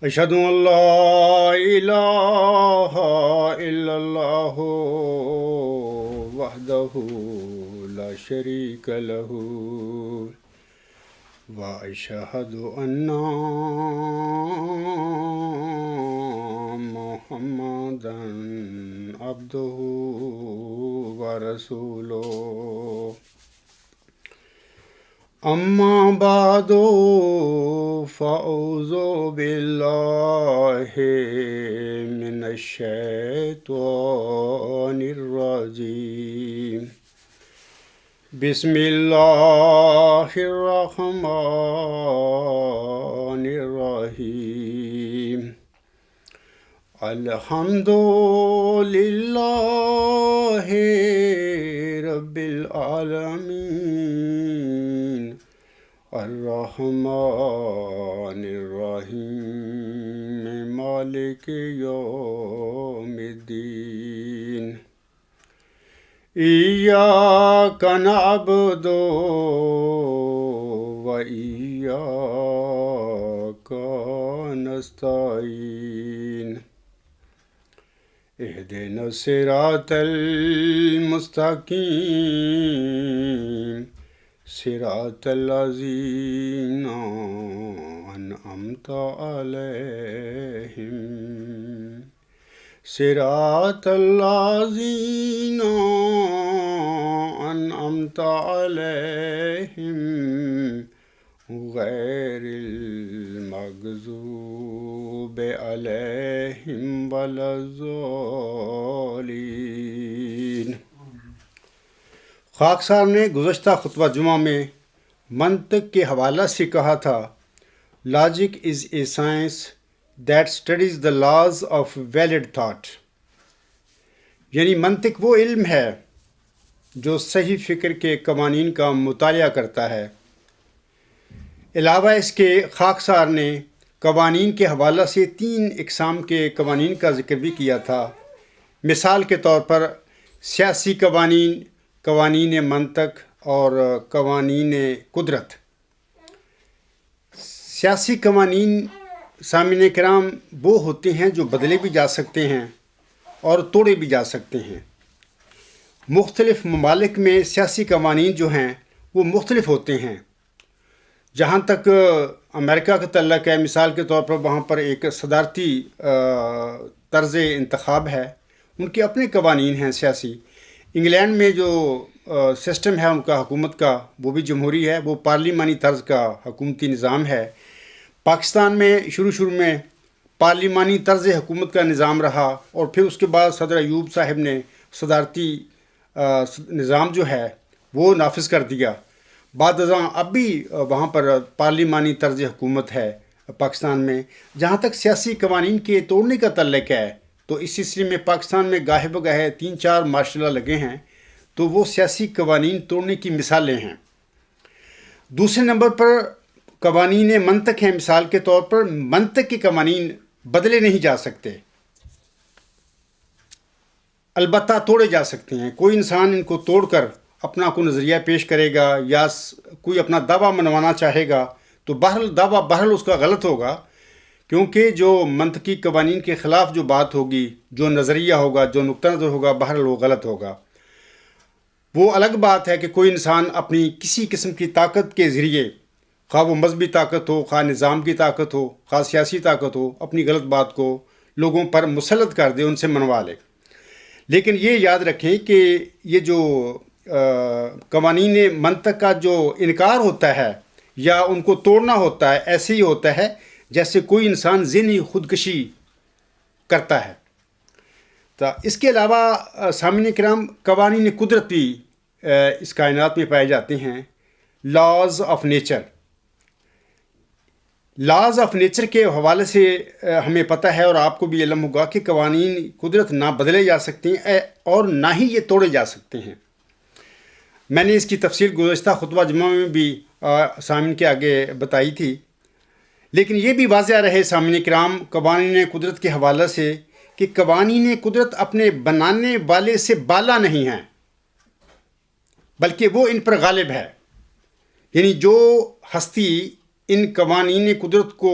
أشهد أن لا إله إلا الله وحده لا شريك له وأشهد أن محمدا عبده ورسوله أما بعد فأعوذ بالله من الشيطان الرجيم بسم الله الرحمن الرحيم الحمد لله رب العالمين الرحمن الرحيم مالك يوم الدين إياك نعبد وإياك نستعين اهدنا الصراط المستقيم صراط الذين أنعمت عليهم صراط الذين أنعمت عليهم غير المغضوب عليهم ولا الضالين۔ خاکسار نے گزشتہ خطبہ جمعہ میں منطق کے حوالہ سے کہا تھا، logic is a science that studies the laws of valid thought, یعنی منطق وہ علم ہے جو صحیح فکر کے قوانین کا مطالعہ کرتا ہے۔ علاوہ اس کے خاکسار نے قوانین کے حوالہ سے 3 اقسام کے قوانین کا ذکر بھی کیا تھا۔ مثال کے طور پر سیاسی قوانین، قوانین منطق اور قوانین قدرت۔ سیاسی قوانین سامعین کرام وہ ہوتے ہیں جو بدلے بھی جا سکتے ہیں اور توڑے بھی جا سکتے ہیں۔ مختلف ممالک میں سیاسی قوانین جو ہیں وہ مختلف ہوتے ہیں۔ جہاں تک امریکہ کا تعلق ہے، مثال کے طور پر وہاں پر ایک صدارتی طرز انتخاب ہے، ان کے اپنے قوانین ہیں سیاسی۔ انگلینڈ میں جو سسٹم ہے ان کا حکومت کا، وہ بھی جمہوری ہے، وہ پارلیمانی طرز کا حکومتی نظام ہے۔ پاکستان میں شروع میں پارلیمانی طرز حکومت کا نظام رہا، اور پھر اس کے بعد صدر ایوب صاحب نے صدارتی نظام جو ہے وہ نافذ کر دیا۔ بعد ازاں اب بھی وہاں پر پارلیمانی طرز حکومت ہے پاکستان میں۔ جہاں تک سیاسی قوانین کے توڑنے کا تعلق ہے تو اس سلسلے میں پاکستان میں گاہے بگاہے 3-4 ماشاء اللہ لگے ہیں، تو وہ سیاسی قوانین توڑنے کی مثالیں ہیں۔ دوسرے نمبر پر قوانین منطق ہیں۔ مثال کے طور پر منطق کے قوانین بدلے نہیں جا سکتے، البتہ توڑے جا سکتے ہیں۔ کوئی انسان ان کو توڑ کر اپنا کوئی نظریہ پیش کرے گا یا کوئی اپنا دعویٰ منوانا چاہے گا تو بہرحال اس کا غلط ہوگا، کیونکہ جو منطقی قوانین کے خلاف جو بات ہوگی، جو نظریہ ہوگا، جو نقطہ نظر ہوگا، بہرحال وہ غلط ہوگا۔ وہ الگ بات ہے کہ کوئی انسان اپنی کسی قسم کی طاقت کے ذریعے، خواہ وہ مذہبی طاقت ہو، خواہ نظام کی طاقت ہو، خواہ سیاسی طاقت ہو، اپنی غلط بات کو لوگوں پر مسلط کر دے، ان سے منوا لے۔ لیکن یہ یاد رکھیں کہ یہ جو قوانین منطق کا جو انکار ہوتا ہے یا ان کو توڑنا ہوتا ہے، ایسے ہی ہوتا ہے جیسے کوئی انسان ذہنی خودکشی کرتا ہے۔ تو اس کے علاوہ سامعین کرام قوانین قدرت بھی اس کائنات میں پائے جاتے ہیں۔ Laws of nature, laws of nature کے حوالے سے ہمیں پتہ ہے اور آپ کو بھی علم ہوگا کہ قوانین قدرت نہ بدلے جا سکتے ہیں اور نہ ہی یہ توڑے جا سکتے ہیں۔ میں نے اس کی تفصیل گزشتہ خطبہ جمعہ میں بھی سامعین کے آگے بتائی تھی، لیکن یہ بھی واضح رہے سامعین کرام قوانین قدرت کے حوالے سے کہ قوانین قدرت اپنے بنانے والے سے بالا نہیں ہیں، بلکہ وہ ان پر غالب ہے۔ یعنی جو ہستی ان قوانین قدرت کو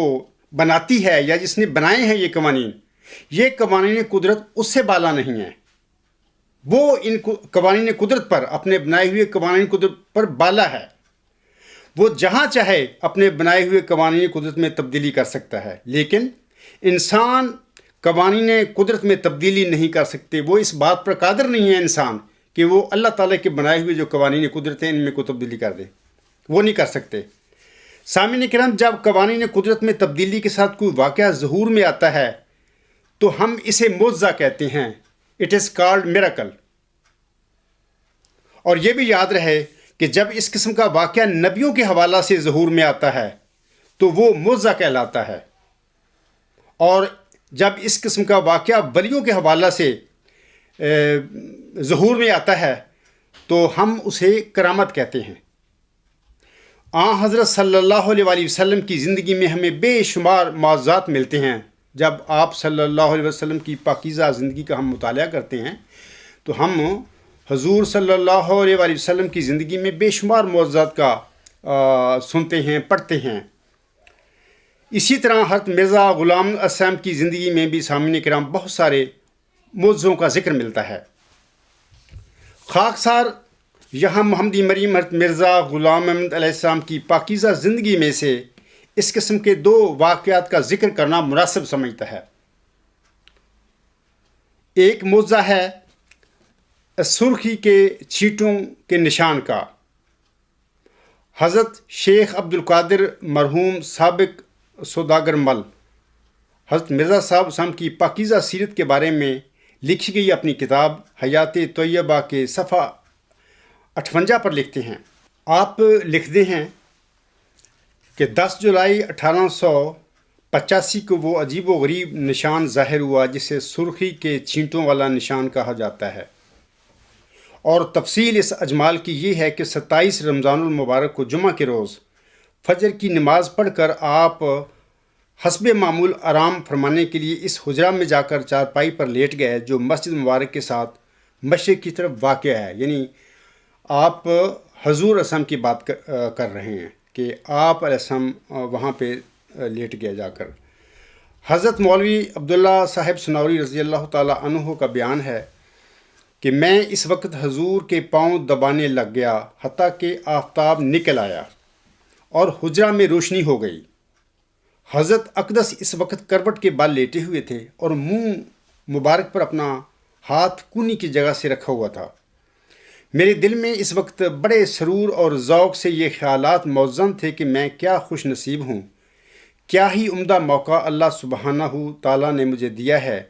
بناتی ہے یا جس نے بنائے ہیں یہ قوانین قدرت اس سے بالا نہیں ہیں. وہ ان قوانین قدرت پر، اپنے بنائے ہوئے قوانین قدرت پر بالا ہے. وہ جہاں چاہے اپنے بنائے ہوئے قوانین قدرت میں تبدیلی کر سکتا ہے، لیکن انسان قوانین قدرت میں تبدیلی نہیں کر سکتے. وہ اس بات پر قادر نہیں ہے انسان کہ وہ اللہ تعالیٰ کے بنائے ہوئے جو قوانین قدرت ہیں ان میں کوئی تبدیلی کر دے. وہ نہیں کر سکتے. سامعین کرام، جب قوانین قدرت میں تبدیلی کے ساتھ کوئی واقعہ ظہور میں آتا ہے تو ہم اسے معجزہ کہتے ہیں. It is called miracle. اور یہ بھی یاد رہے کہ جب اس قسم کا واقعہ نبیوں کے حوالہ سے ظہور میں آتا ہے تو وہ معجزہ کہلاتا ہے، اور جب اس قسم کا واقعہ ولیوں کے حوالہ سے ظہور میں آتا ہے تو ہم اسے کرامت کہتے ہیں. حضرت صلی اللہ علیہ وآلہ وسلم کی زندگی میں ہمیں بے شمار معجزات ملتے ہیں. جب آپ صلی اللہ علیہ وسلم کی پاکیزہ زندگی کا ہم مطالعہ کرتے ہیں تو ہم حضور صلی اللہ علیہ وآلہ وسلم کی زندگی میں بے شمار معجزات کا سنتے ہیں، پڑھتے ہیں. اسی طرح حضرت مرزا غلام السلام کی زندگی میں بھی سامعین کرام بہت سارے معجزوں کا ذکر ملتا ہے. خاکسار یہاں محمدی مریم حضرت مرزا غلام احمد علیہ السلام کی پاکیزہ زندگی میں سے اس قسم کے 2 واقعات کا ذکر کرنا مناسب سمجھتا ہے. ایک معجزہ ہے سرخی کے چھینٹوں کے نشان کا. حضرت شیخ عبد القادر مرحوم سابق سوداگر مل حضرت مرزا صاحب کی پاکیزہ سیرت کے بارے میں لکھی گئی اپنی کتاب حیات طیبہ کے صفحہ 58 پر لکھتے ہیں. آپ لکھتے ہیں کہ 10 جولائی 1885 کو وہ عجیب و غریب نشان ظاہر ہوا جسے سرخی کے چھینٹوں والا نشان کہا جاتا ہے. اور تفصیل اس اجمال کی یہ ہے کہ 27 رمضان المبارک کو جمعہ کے روز فجر کی نماز پڑھ کر آپ حسب معمول آرام فرمانے کے لیے اس حجرہ میں جا کر چارپائی پر لیٹ گئے جو مسجد مبارک کے ساتھ مشرق کی طرف واقع ہے. یعنی آپ حضور اسلام کی بات کر رہے ہیں کہ آپ علیہ السلام وہاں پہ لیٹ گئے جا کر. حضرت مولوی عبداللہ صاحب سنوری رضی اللہ تعالیٰ عنہ کا بیان ہے کہ میں اس وقت حضور کے پاؤں دبانے لگ گیا حتیٰ کہ آفتاب نکل آیا اور حجرہ میں روشنی ہو گئی. حضرت اقدس اس وقت کروٹ کے بال لیٹے ہوئے تھے اور منہ مبارک پر اپنا ہاتھ کونی کی جگہ سے رکھا ہوا تھا. میرے دل میں اس وقت بڑے سرور اور ذوق سے یہ خیالات موزن تھے کہ میں کیا خوش نصیب ہوں، کیا ہی عمدہ موقع اللہ سبحانہ تعالیٰ نے مجھے دیا ہے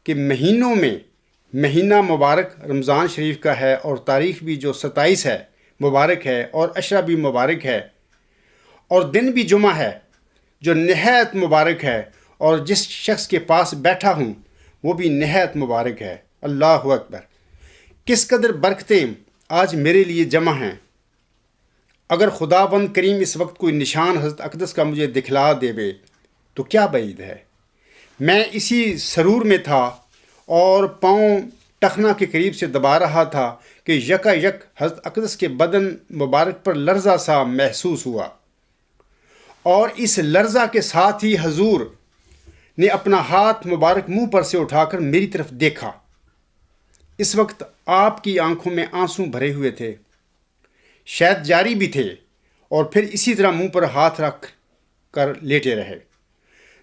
کہ مہینوں میں مہینہ مبارک رمضان شریف کا ہے اور تاریخ بھی جو 27 ہے مبارک ہے اور عشرہ بھی مبارک ہے اور دن بھی جمعہ ہے جو نہایت مبارک ہے اور جس شخص کے پاس بیٹھا ہوں وہ بھی نہایت مبارک ہے. اللہ اکبر! کس قدر برکتیں آج میرے لیے جمع ہیں. اگر خداوند کریم اس وقت کوئی نشان حضرت اقدس کا مجھے دکھلا دے تو کیا بعید ہے. میں اسی سرور میں تھا اور پاؤں ٹخنا کے قریب سے دبا رہا تھا کہ یکا یک حضرت اقدس کے بدن مبارک پر لرزہ سا محسوس ہوا اور اس لرزہ کے ساتھ ہی حضور نے اپنا ہاتھ مبارک منہ پر سے اٹھا کر میری طرف دیکھا. اس وقت آپ کی آنکھوں میں آنسو بھرے ہوئے تھے، شاید جاری بھی تھے، اور پھر اسی طرح منہ پر ہاتھ رکھ کر لیٹے رہے.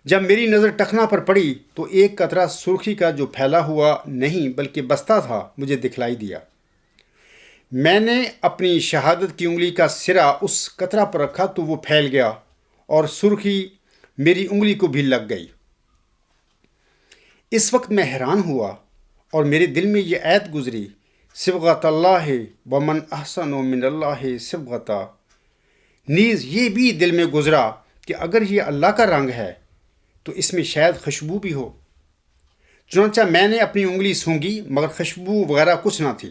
جب میری نظر ٹخنا پر پڑی تو ایک قطرہ سرخی کا جو پھیلا ہوا نہیں بلکہ بستہ تھا مجھے دکھلائی دیا. میں نے اپنی شہادت کی انگلی کا سرا اس قطرہ پر رکھا تو وہ پھیل گیا اور سرخی میری انگلی کو بھی لگ گئی. اس وقت میں حیران ہوا اور میرے دل میں یہ آیت گزری، صبغۃ اللہ ومن احسن من اللہ صبغۃ. نیز یہ بھی دل میں گزرا کہ اگر یہ اللہ کا رنگ ہے تو اس میں شاید خوشبو بھی ہو. چنانچہ میں نے اپنی انگلی سونگھی مگر خوشبو وغیرہ کچھ نہ تھی.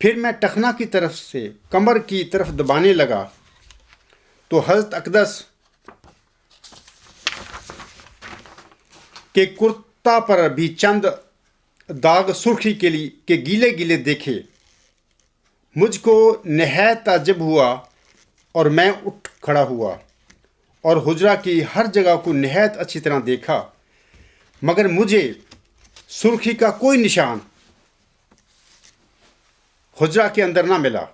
پھر میں ٹخنا کی طرف سے کمر کی طرف دبانے لگا تو حضرت اقدس کے کرتا پر بھی چند داغ سرخی کے گیلے گیلے دیکھے. مجھ کو نہایت تعجب ہوا اور میں اٹھ کھڑا ہوا اور حجرہ کی ہر جگہ کو نہایت اچھی طرح دیکھا، مگر مجھے سرخی کا کوئی نشان حجرہ کے اندر نہ ملا۔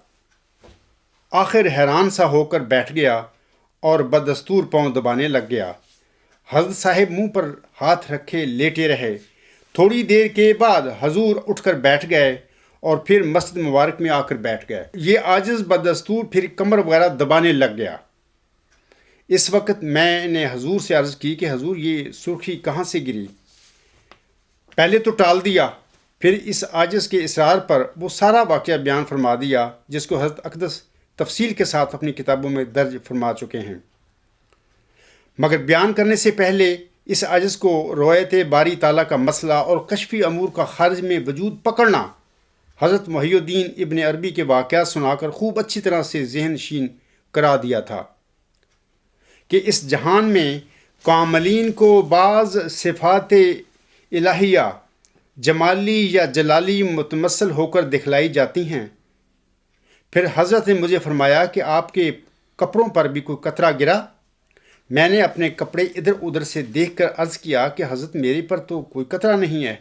آخر حیران سا ہو کر بیٹھ گیا اور بدستور پاؤں دبانے لگ گیا۔ حضرت صاحب منہ پر ہاتھ رکھے لیٹے رہے۔ تھوڑی دیر کے بعد حضور اٹھ کر بیٹھ گئے اور پھر مسجد مبارک میں آ کر بیٹھ گئے۔ یہ عاجز بدستور پھر کمر وغیرہ دبانے لگ گیا۔ اس وقت میں نے حضور سے عرض کی کہ حضور یہ سرخی کہاں سے گری؟ پہلے تو ٹال دیا، پھر اس عاجز کے اصرار پر وہ سارا واقعہ بیان فرما دیا جس کو حضرت اقدس تفصیل کے ساتھ اپنی کتابوں میں درج فرما چکے ہیں۔ مگر بیان کرنے سے پہلے اس عاجز کو روایت باری تعالیٰ کا مسئلہ اور کشفی امور کا خارج میں وجود پکڑنا حضرت محی الدین ابن عربی کے واقعات سنا کر خوب اچھی طرح سے ذہن نشین کرا دیا تھا کہ اس جہان میں کاملین کو بعض صفات الہیہ جمالی یا جلالی متمثل ہو کر دکھلائی جاتی ہیں۔ پھر حضرت نے مجھے فرمایا کہ آپ کے کپڑوں پر بھی کوئی قطرہ گرا؟ میں نے اپنے کپڑے ادھر ادھر سے دیکھ کر عرض کیا کہ حضرت میرے پر تو کوئی قطرہ نہیں ہے۔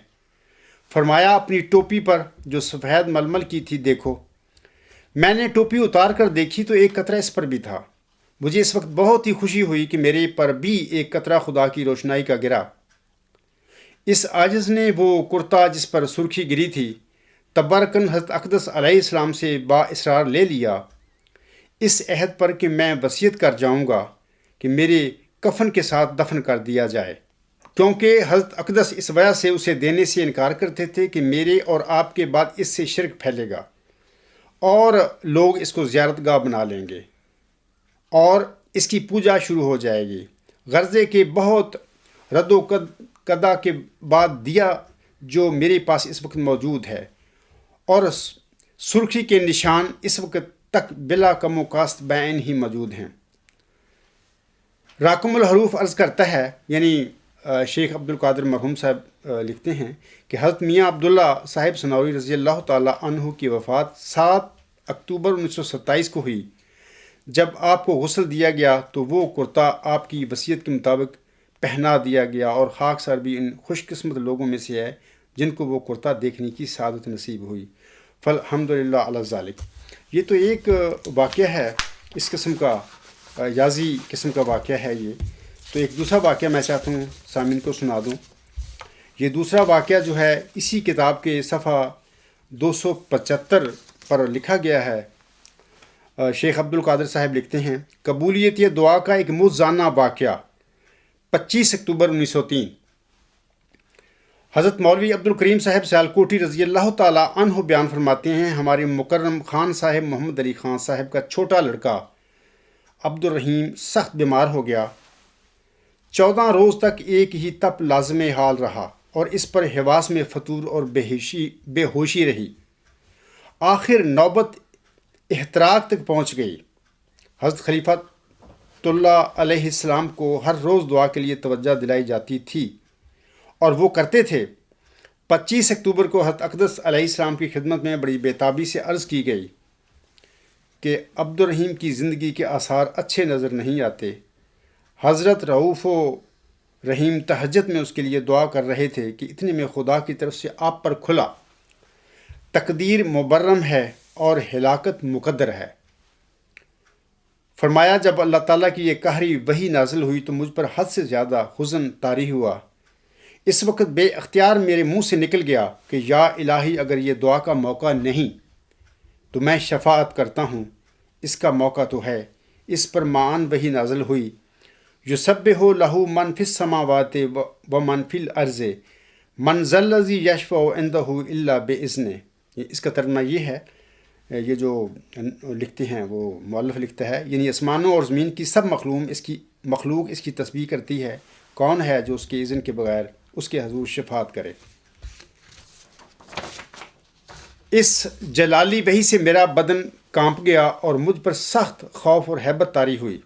فرمایا اپنی ٹوپی پر جو سفید ململ کی تھی دیکھو۔ میں نے ٹوپی اتار کر دیکھی تو ایک قطرہ اس پر بھی تھا۔ مجھے اس وقت بہت ہی خوشی ہوئی کہ میرے پر بھی ایک قطرہ خدا کی روشنائی کا گرا۔ اس عاجز نے وہ کرتا جس پر سرخی گری تھی تبارکاً حضرت اقدس علیہ السلام سے با اصرار لے لیا، اس عہد پر کہ میں وصیت کر جاؤں گا کہ میرے کفن کے ساتھ دفن کر دیا جائے، کیونکہ حضرت اقدس اس وجہ سے اسے دینے سے انکار کرتے تھے کہ میرے اور آپ کے بعد اس سے شرک پھیلے گا اور لوگ اس کو زیارت گاہ بنا لیں گے اور اس کی پوجا شروع ہو جائے گی۔ غرضے کے بہت رد و قدا کے بعد دیا جو میرے پاس اس وقت موجود ہے اور سرخی کے نشان اس وقت تک بلا کم و کاست بعین ہی موجود ہیں۔ راکم الحروف عرض کرتا ہے، یعنی شیخ عبد القادر مرحوم صاحب لکھتے ہیں کہ حضرت میاں عبداللہ صاحب سنوری رضی اللہ تعالیٰ عنہ کی وفات 7 اکتوبر 1927 کو ہوئی۔ جب آپ کو غسل دیا گیا تو وہ کرتا آپ کی وصیت کے مطابق پہنا دیا گیا اور خاک سر بھی ان خوش قسمت لوگوں میں سے ہے جن کو وہ کرتا دیکھنے کی سعادت نصیب ہوئی۔ فالحمدللہ علی ذالک۔ یہ تو ایک واقعہ ہے، اس قسم کا یازی قسم کا واقعہ ہے یہ۔ تو ایک دوسرا واقعہ میں چاہتا ہوں سامعین کو سنا دوں۔ یہ دوسرا واقعہ جو ہے اسی کتاب کے صفحہ 275 پر لکھا گیا ہے۔ شیخ عبد القادر صاحب لکھتے ہیں، قبولیت یہ دعا کا ایک موزانہ واقعہ 25 اکتوبر 1903۔ حضرت مولوی عبد الکریم صاحب سیالکوٹی رضی اللہ تعالیٰ عنہ بیان فرماتے ہیں، ہمارے مکرم خان صاحب محمد علی خان صاحب کا چھوٹا لڑکا عبد الرحیم سخت بیمار ہو گیا۔ 14 روز تک ایک ہی تپ لازم حال رہا اور اس پر حواس میں فطور اور بے ہوشی رہی۔ آخر نوبت احتراق تک پہنچ گئی۔ حضرت خلیفہ اللہ علیہ السلام کو ہر روز دعا کے لیے توجہ دلائی جاتی تھی اور وہ کرتے تھے۔ 25 اکتوبر کو حضرت اقدس علیہ السلام کی خدمت میں بڑی بےتابی سے عرض کی گئی کہ عبد الرحیم کی زندگی کے آثار اچھے نظر نہیں آتے۔ حضرت رؤوف و رحیم تہجد میں اس کے لیے دعا کر رہے تھے کہ اتنے میں خدا کی طرف سے آپ پر کھلا، تقدیر مبرم ہے اور ہلاکت مقدر ہے۔ فرمایا جب اللہ تعالیٰ کی یہ قہری وحی نازل ہوئی تو مجھ پر حد سے زیادہ حزن طاری ہوا۔ اس وقت بے اختیار میرے منہ سے نکل گیا کہ یا الہی اگر یہ دعا کا موقع نہیں تو میں شفاعت کرتا ہوں، اس کا موقع تو ہے۔ اس پر معان وحی نازل ہوئی، یسبح لہ من فی السماوات و من فی الارض من ذا الذی یشفع عندہ الا باذنہ۔ اس کا ترجمہ یہ ہے، یہ جو لکھتے ہیں وہ مؤلف لکھتا ہے، یعنی آسمانوں اور زمین کی سب مخلوق اس کی تسبیح کرتی ہے، کون ہے جو اس کے اذن کے بغیر اس کے حضور شفاعت کرے۔ اس جلالی وحی سے میرا بدن کانپ گیا اور مجھ پر سخت خوف اور ہیبت طاری ہوئی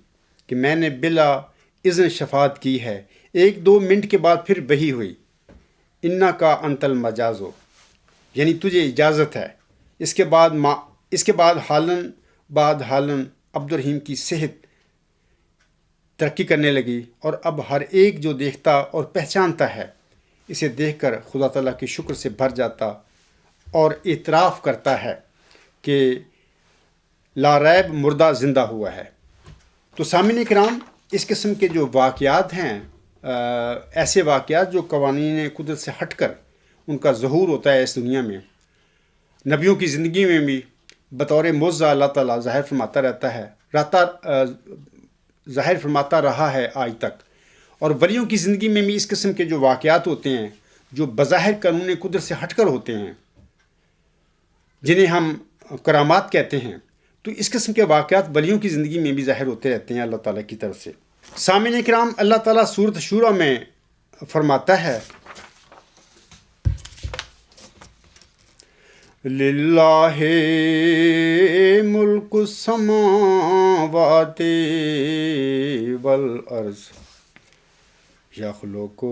کہ میں نے بلا اذن شفاعت کی ہے۔ 1-2 منٹ کے بعد پھر وحی ہوئی، انا کا انت المجازو، یعنی تجھے اجازت ہے۔ اس کے بعد حالن عبد الرحیم کی صحت ترقی کرنے لگی، اور اب ہر ایک جو دیکھتا اور پہچانتا ہے اسے دیکھ کر خدا تعالیٰ کے شکر سے بھر جاتا اور اعتراف کرتا ہے کہ لا ریب مردہ زندہ ہوا ہے۔ تو سامعین کرام، اس قسم کے جو واقعات ہیں، ایسے واقعات جو قوانین قدرت سے ہٹ کر ان کا ظہور ہوتا ہے اس دنیا میں، نبیوں کی زندگی میں بھی بطور معجزہ اللہ تعالیٰ ظاہر فرماتا رہتا ہے، ظاہر فرماتا رہا ہے آج تک۔ اور ولیوں کی زندگی میں بھی اس قسم کے جو واقعات ہوتے ہیں جو بظاہر قانون قدرت سے ہٹ کر ہوتے ہیں، جنہیں ہم کرامات کہتے ہیں، تو اس قسم کے واقعات ولیوں کی زندگی میں بھی ظاہر ہوتے رہتے ہیں اللہ تعالیٰ کی طرف سے۔ سامعین کرام، اللہ تعالیٰ سورۃ شورى میں فرماتا ہے، للہ ملک السماوات والارض یخلق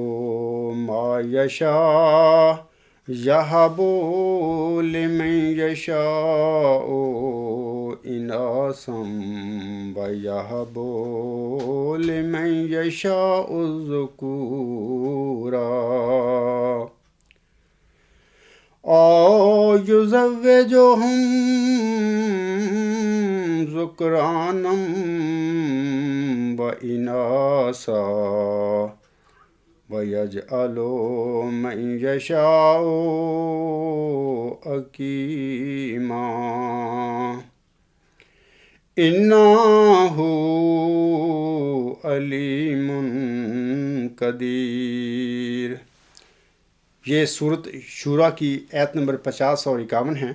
ما یشاء یہب لمن یشاء اناثا ویہب لمن یشاء الذکورا او یزوجہم ذکرانا و اناثا وَيَجْعَلُ مَن يَشَاءُ عَقِيمًا إِنَّهُ عَلِيمٌ قدیر۔ یہ سورۃ شورى کی آیت نمبر 50 اور 51 ہے۔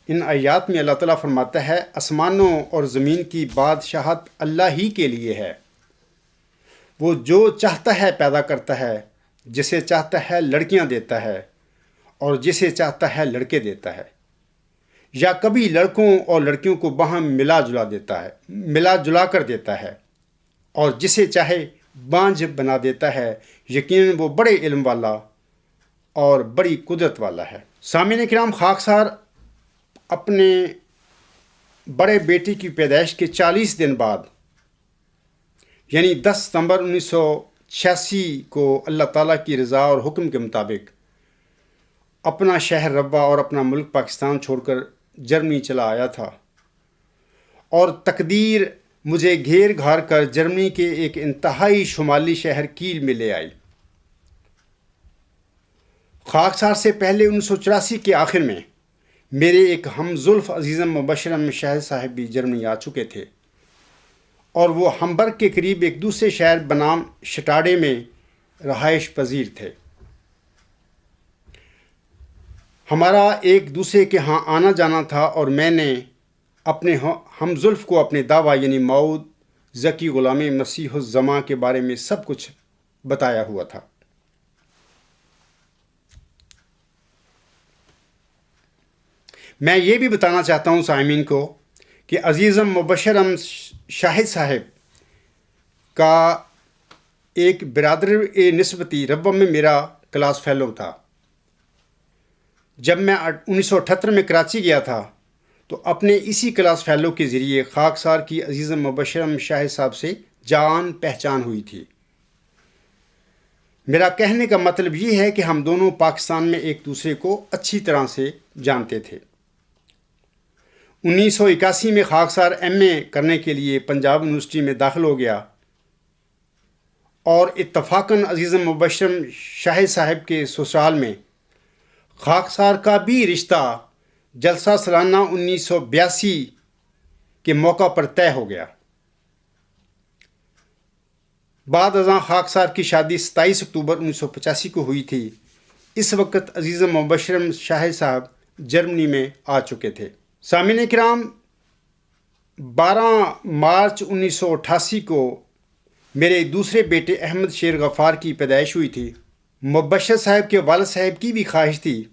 ان آیات میں اللہ تعالیٰ فرماتا ہے، آسمانوں اور زمین کی بادشاہت اللہ ہی کے لیے ہے، وہ جو چاہتا ہے پیدا کرتا ہے، جسے چاہتا ہے لڑکیاں دیتا ہے اور جسے چاہتا ہے لڑکے دیتا ہے، یا کبھی لڑکوں اور لڑکیوں کو باہم ملا جلا کر دیتا ہے، اور جسے چاہے بانجھ بنا دیتا ہے۔ یقیناً وہ بڑے علم والا اور بڑی قدرت والا ہے۔ سامعین کرام، خاکسار اپنے بڑے بیٹے کی پیدائش کے 40 دن بعد، یعنی 10 ستمبر 1986 کو اللہ تعالیٰ کی رضا اور حکم کے مطابق اپنا شہر ربوہ اور اپنا ملک پاکستان چھوڑ کر جرمنی چلا آیا تھا، اور تقدیر مجھے گھیر گھار کر جرمنی کے ایک انتہائی شمالی شہر کیل میں لے آئی۔ خاکسار سے پہلے 1984 کے آخر میں میرے ایک ہم زلف عزیزم مبشرم شاہد صاحب بھی جرمنی آ چکے تھے، اور وہ ہمبرگ کے قریب ایک دوسرے شہر بنام شٹاڈے میں رہائش پذیر تھے۔ ہمارا ایک دوسرے کے ہاں آنا جانا تھا، اور میں نے اپنے ہم زلف کو اپنے دعویٰ یعنی موعود ذکی غلام مسیح الزماں کے بارے میں سب کچھ بتایا ہوا تھا۔ میں یہ بھی بتانا چاہتا ہوں سامعین کو کہ عزیزم مبشرم شاہد صاحب کا ایک برادر نسبتی ربوہ میں میرا کلاس فیلو تھا۔ جب میں 1978 میں کراچی گیا تھا تو اپنے اسی کلاس فیلو کے ذریعے خاکسار کی عزیزم مبشرم شاہد صاحب سے جان پہچان ہوئی تھی۔ میرا کہنے کا مطلب یہ ہے کہ ہم دونوں پاکستان میں ایک دوسرے کو اچھی طرح سے جانتے تھے۔ 1981 میں خاکسار ایم اے کرنے کے لیے پنجاب یونیورسٹی میں داخل ہو گیا، اور اتفاقاً عزیزم مبشرم شاہد صاحب کے سسرال میں خاکسار کا بھی رشتہ جلسہ سالانہ 1982 کے موقع پر طے ہو گیا۔ بعد ازاں خاکسار کی شادی 27 اکتوبر 1985 کو ہوئی تھی۔ اس وقت عزیزم مبشرم شاہد صاحب جرمنی میں آ چکے تھے۔ سامعین کرام، 12 مارچ 1988 کو میرے دوسرے بیٹے احمد شیر غفار کی پیدائش ہوئی تھی۔ مبشر صاحب کے والد صاحب کی بھی خواہش تھی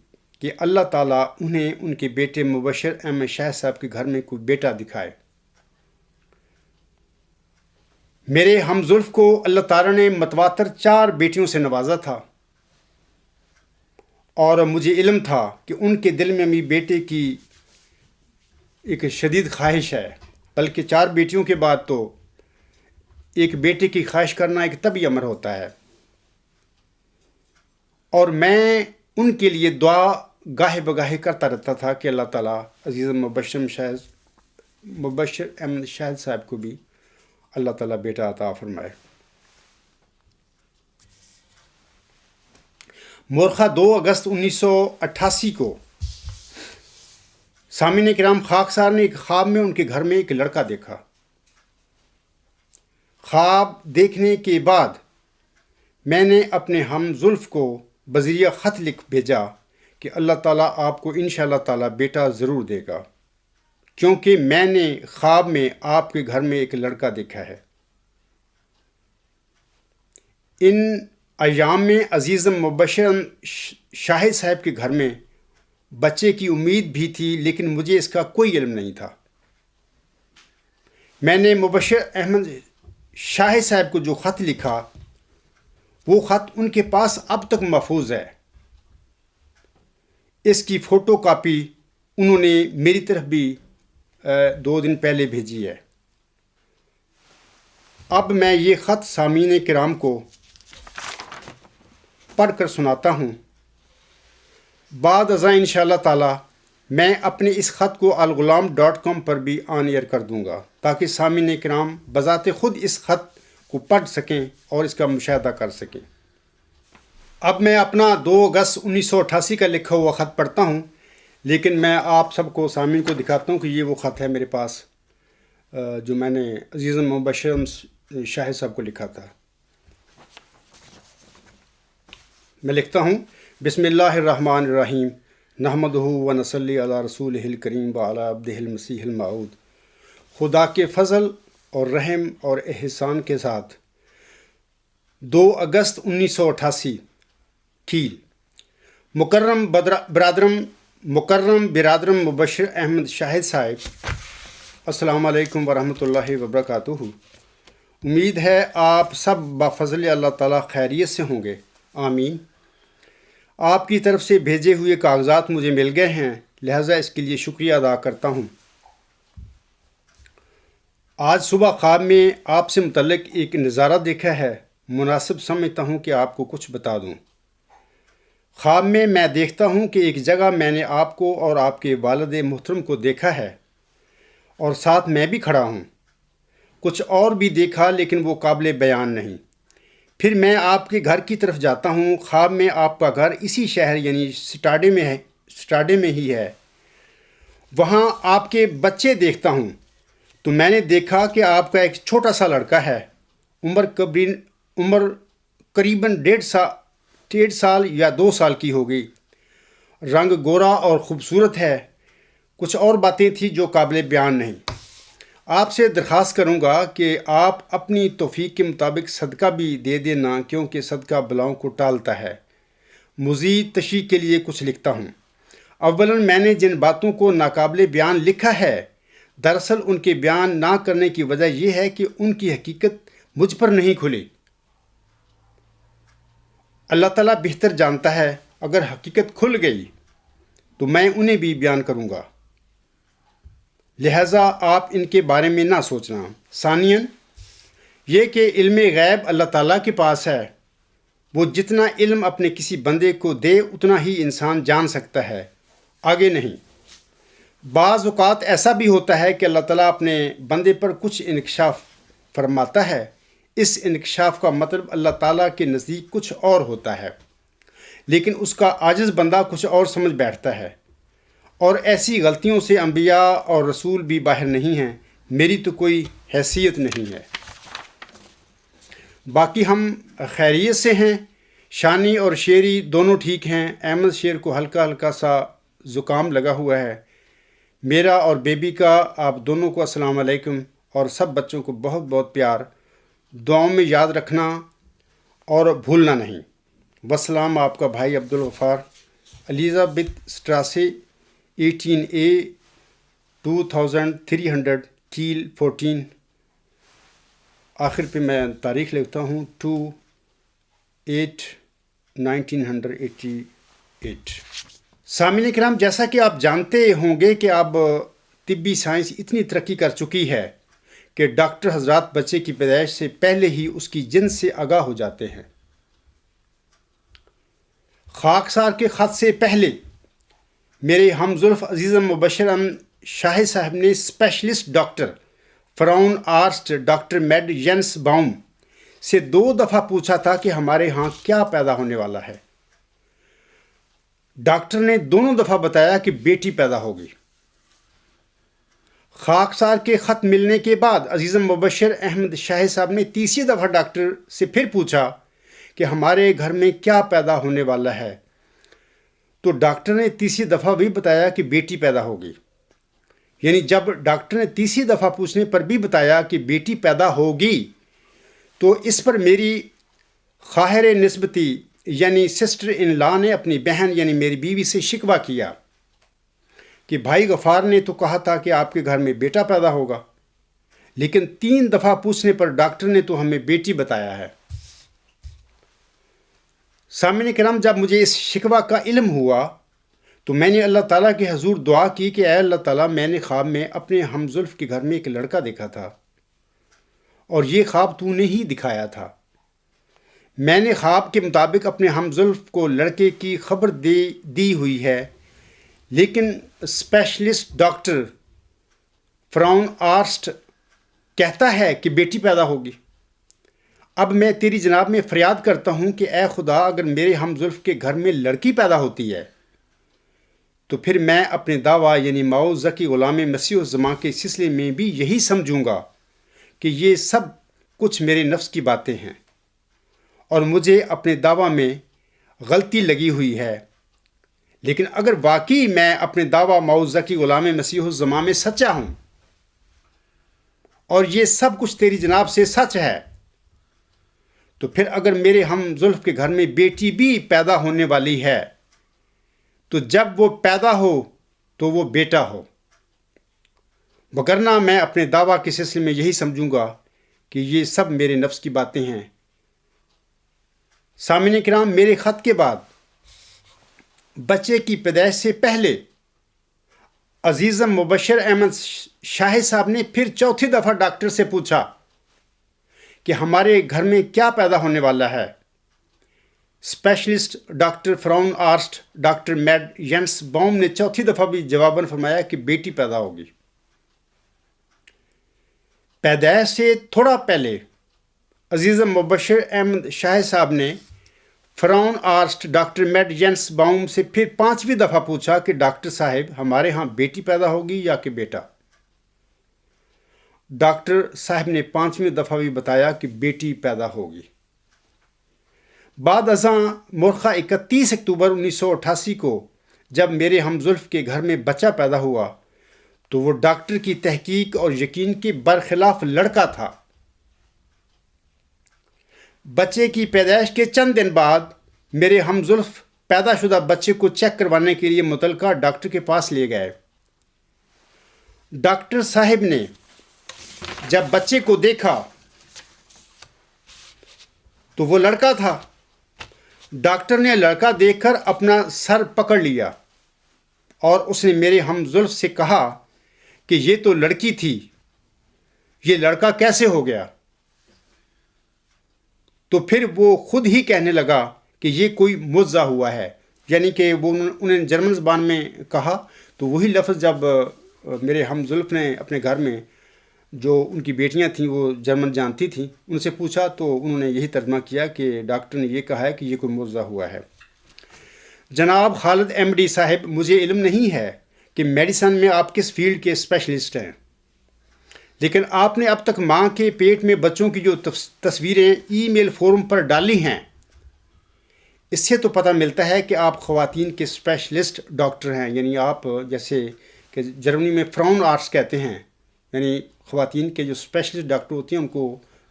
کہ اللہ تعالیٰ انہیں ان کے بیٹے مبشر احمد شاہد صاحب کے گھر میں کوئی بیٹا دکھائے۔ میرے ہم زلف کو اللہ تعالیٰ نے متواتر 4 بیٹیوں سے نوازا تھا، اور مجھے علم تھا کہ ان کے دل میں بھی بیٹے کی ایک شدید خواہش ہے، بلکہ 4 بیٹیوں کے بعد تو ایک بیٹے کی خواہش کرنا ایک طبی امر ہوتا ہے، اور میں ان کے لیے دعا گاہے بگاہے کرتا رہتا تھا کہ اللہ تعالیٰ عزیز مبشر احمد شاہد صاحب کو بھی اللہ تعالیٰ بیٹا عطا فرمائے۔ مورخہ 2 اگست 1988 کو سامعین کرام، خاکسار نے ایک خواب میں ان کے گھر میں ایک لڑکا دیکھا۔ خواب دیکھنے کے بعد میں نے اپنے ہم زلف کو بذریعہ خط لکھ بھیجا کہ اللہ تعالیٰ آپ کو انشاءاللہ تعالیٰ بیٹا ضرور دے گا، کیونکہ میں نے خواب میں آپ کے گھر میں ایک لڑکا دیکھا ہے۔ ان ایام میں عزیز مبشر شاہد صاحب کے گھر میں بچے کی امید بھی تھی، لیکن مجھے اس کا کوئی علم نہیں تھا۔ میں نے مبشر احمد شاہد صاحب کو جو خط لکھا، وہ خط ان کے پاس اب تک محفوظ ہے۔ اس کی فوٹو کاپی انہوں نے میری طرف بھی 2 دن پہلے بھیجی ہے۔ اب میں یہ خط سامعین کرام کو پڑھ کر سناتا ہوں۔ بعد ازاں انشاءاللہ تعالیٰ میں اپنے اس خط کو الغلام.com پر بھی آن ایئر کر دوں گا، تاکہ سامعین کرام بذات خود اس خط کو پڑھ سکیں اور اس کا مشاہدہ کر سکیں۔ اب میں اپنا 2 اگست 1988 کا لکھا ہوا خط پڑھتا ہوں، لیکن میں آپ سب کو سامعین کو دکھاتا ہوں کہ یہ وہ خط ہے میرے پاس جو میں نے عزیز مبشر شاہد صاحب کو لکھا تھا۔ میں لکھتا ہوں، بسم اللہ الرحمن الرحیم، نحمدہ و نصلی علی رسولہ الکریم و علی عبدہ المسیح الموعود۔ خدا کے فضل اور رحم اور احسان کے ساتھ 2 اگست 1988 کیل۔ مکرم برادرم مبشر احمد شاہد صاحب، السلام علیکم ورحمۃ اللہ وبرکاتہ۔ امید ہے آپ سب بفضل اللہ تعالیٰ خیریت سے ہوں گے، آمین۔ آپ کی طرف سے بھیجے ہوئے کاغذات مجھے مل گئے ہیں، لہٰذا اس کے لیے شکریہ ادا کرتا ہوں۔ آج صبح خواب میں آپ سے متعلق ایک نظارہ دیکھا ہے، مناسب سمجھتا ہوں کہ آپ کو کچھ بتا دوں۔ خواب میں دیکھتا ہوں کہ ایک جگہ میں نے آپ کو اور آپ کے والد محترم کو دیکھا ہے، اور ساتھ میں بھی کھڑا ہوں۔ کچھ اور بھی دیکھا، لیکن وہ قابل بیان نہیں۔ پھر میں آپ کے گھر کی طرف جاتا ہوں۔ خواب میں آپ کا گھر اسی شہر یعنی سٹاڈے میں ہی ہے۔ وہاں آپ کے بچے دیکھتا ہوں تو میں نے دیکھا کہ آپ کا ایک چھوٹا سا لڑکا ہے، عمر قریباً 1.5 سال یا 2 سال کی ہوگی، رنگ گورا اور خوبصورت ہے۔ کچھ اور باتیں تھیں جو قابل بیان نہیں۔ آپ سے درخواست کروں گا کہ آپ اپنی توفیق کے مطابق صدقہ بھی دے دینا، کیونکہ صدقہ بلاؤں کو ٹالتا ہے۔ مزید تشریح کے لیے کچھ لکھتا ہوں۔ اولاً میں نے جن باتوں کو ناقابل بیان لکھا ہے، دراصل ان کے بیان نہ کرنے کی وجہ یہ ہے کہ ان کی حقیقت مجھ پر نہیں کھلی۔ اللہ تعالیٰ بہتر جانتا ہے، اگر حقیقت کھل گئی تو میں انہیں بھی بیان کروں گا، لہٰذا آپ ان کے بارے میں نہ سوچنا۔ ثانیاً یہ کہ علم غیب اللہ تعالیٰ کے پاس ہے، وہ جتنا علم اپنے کسی بندے کو دے اتنا ہی انسان جان سکتا ہے، آگے نہیں۔ بعض اوقات ایسا بھی ہوتا ہے کہ اللہ تعالیٰ اپنے بندے پر کچھ انکشاف فرماتا ہے، اس انکشاف کا مطلب اللہ تعالیٰ کے نزدیک کچھ اور ہوتا ہے، لیکن اس کا عاجز بندہ کچھ اور سمجھ بیٹھتا ہے، اور ایسی غلطیوں سے انبیاء اور رسول بھی باہر نہیں ہیں۔ میری تو کوئی حیثیت نہیں ہے۔ باقی ہم خیریت سے ہیں، شانی اور شیری دونوں ٹھیک ہیں۔ احمد شیر کو ہلکا ہلکا سا زکام لگا ہوا ہے۔ میرا اور بیبی کا آپ دونوں کو السلام علیکم، اور سب بچوں کو بہت بہت پیار، دعاؤں میں یاد رکھنا اور بھولنا نہیں۔ والسلام، آپ کا بھائی عبدالغفار، الیزابتھ اسٹراسے 18A 2300 کیل 14۔ آخر پہ میں تاریخ لکھتا ہوں 2/8/1988۔ سامعین کرام، جیسا کہ آپ جانتے ہوں گے کہ اب طبی سائنس اتنی ترقی کر چکی ہے کہ ڈاکٹر حضرات بچے کی پیدائش سے پہلے ہی اس کی جنس سے آگاہ ہو جاتے ہیں۔ خاکسار کے خط سے پہلے میرے ہمزلف عزیز مبشر احمد شاہ صاحب نے اسپیشلسٹ ڈاکٹر فراؤن آرسٹ ڈاکٹر میڈ ینس باؤم سے 2 دفعہ پوچھا تھا کہ ہمارے ہاں کیا پیدا ہونے والا ہے۔ ڈاکٹر نے دونوں دفعہ بتایا کہ بیٹی پیدا ہوگی۔ خاکسار کے خط ملنے کے بعد عزیز مبشر احمد شاہ صاحب نے تیسری دفعہ ڈاکٹر سے پھر پوچھا کہ ہمارے گھر میں کیا پیدا ہونے والا ہے، تو ڈاکٹر نے تیسری دفعہ بھی بتایا کہ بیٹی پیدا ہوگی۔ یعنی جب ڈاکٹر نے تیسری دفعہ پوچھنے پر بھی بتایا کہ بیٹی پیدا ہوگی تو اس پر میری خواہر نسبتی یعنی سسٹر ان لا نے اپنی بہن یعنی میری بیوی سے شکوہ کیا کہ بھائی غفار نے تو کہا تھا کہ آپ کے گھر میں بیٹا پیدا ہوگا، لیکن 3 دفعہ پوچھنے پر ڈاکٹر نے تو ہمیں بیٹی بتایا ہے۔ سامعین کرام، جب مجھے اس شکوہ کا علم ہوا تو میں نے اللہ تعالیٰ کے حضور دعا کی کہ اے اللہ تعالیٰ، میں نے خواب میں اپنے ہمزلف کے گھر میں ایک لڑکا دیکھا تھا اور یہ خواب تو نے ہی دکھایا تھا۔ میں نے خواب کے مطابق اپنے ہمزلف کو لڑکے کی خبر دی ہوئی ہے، لیکن اسپیشلسٹ ڈاکٹر فراؤن آرسٹ کہتا ہے کہ بیٹی پیدا ہوگی۔ اب میں تیری جناب میں فریاد کرتا ہوں کہ اے خدا، اگر میرے ہمزلف کے گھر میں لڑکی پیدا ہوتی ہے تو پھر میں اپنے دعویٰ یعنی معوذ ذکی غلام مسیح الزمان کے سلسلے میں بھی یہی سمجھوں گا کہ یہ سب کچھ میرے نفس کی باتیں ہیں اور مجھے اپنے دعویٰ میں غلطی لگی ہوئی ہے۔ لیکن اگر واقعی میں اپنے دعویٰ معوذ ذکی غلام مسیح الزمان میں سچا ہوں اور یہ سب کچھ تیری جناب سے سچ ہے، تو پھر اگر میرے ہمزلف کے گھر میں بیٹی بھی پیدا ہونے والی ہے تو جب وہ پیدا ہو تو وہ بیٹا ہو، وگرنہ میں اپنے دعویٰ کے سلسلے میں یہی سمجھوں گا کہ یہ سب میرے نفس کی باتیں ہیں۔ سامعین کرام، میرے خط کے بعد بچے کی پیدائش سے پہلے عزیز مبشر احمد شاہ صاحب نے پھر 4تھی دفعہ ڈاکٹر سے پوچھا کہ ہمارے گھر میں کیا پیدا ہونے والا ہے۔ اسپیشلسٹ ڈاکٹر فراؤن آرسٹ ڈاکٹر میڈ ینس باؤم نے 4تھی دفعہ بھی جواباً فرمایا کہ بیٹی پیدا ہوگی۔ پیدائش سے تھوڑا پہلے عزیز مبشر احمد شاہ صاحب نے فراؤن آرسٹ ڈاکٹر میڈ ینس باؤم سے پھر 5ویں دفعہ پوچھا کہ ڈاکٹر صاحب، ہمارے ہاں بیٹی پیدا ہوگی یا کہ بیٹا؟ ڈاکٹر صاحب نے 5ویں دفعہ بھی بتایا کہ بیٹی پیدا ہوگی۔ بعد ازاں مورخہ 31 اکتوبر 1988 کو جب میرے ہمزلف کے گھر میں بچہ پیدا ہوا تو وہ ڈاکٹر کی تحقیق اور یقین کے برخلاف لڑکا تھا۔ بچے کی پیدائش کے چند دن بعد میرے ہمزلف پیدا شدہ بچے کو چیک کروانے کے لیے متعلقہ ڈاکٹر کے پاس لے گئے۔ ڈاکٹر صاحب نے جب بچے کو دیکھا تو وہ لڑکا تھا۔ ڈاکٹر نے لڑکا دیکھ کر اپنا سر پکڑ لیا اور اس نے میرے ہمزلف سے کہا کہ یہ تو لڑکی تھی، یہ لڑکا کیسے ہو گیا؟ تو پھر وہ خود ہی کہنے لگا کہ یہ کوئی معجزہ ہوا ہے، یعنی کہ وہ انہیں جرمن زبان میں کہا۔ تو وہی لفظ جب میرے ہمزلف نے اپنے گھر میں جو ان کی بیٹیاں تھیں وہ جرمن جانتی تھیں، ان سے پوچھا تو انہوں نے یہی ترجمہ کیا کہ ڈاکٹر نے یہ کہا ہے کہ یہ کوئی معجزہ ہوا ہے۔ جناب خالد ایم ڈی صاحب، مجھے علم نہیں ہے کہ میڈیسن میں آپ کس فیلڈ کے اسپیشلسٹ ہیں، لیکن آپ نے اب تک ماں کے پیٹ میں بچوں کی جو تصویریں ای میل فورم پر ڈالی ہیں، اس سے تو پتہ ملتا ہے کہ آپ خواتین کے اسپیشلسٹ ڈاکٹر ہیں۔ یعنی آپ جیسے کہ جرمنی میں فراؤن آرٹس کہتے ہیں، یعنی خواتین کے جو اسپیشلسٹ ڈاکٹر ہوتے ہیں ان کو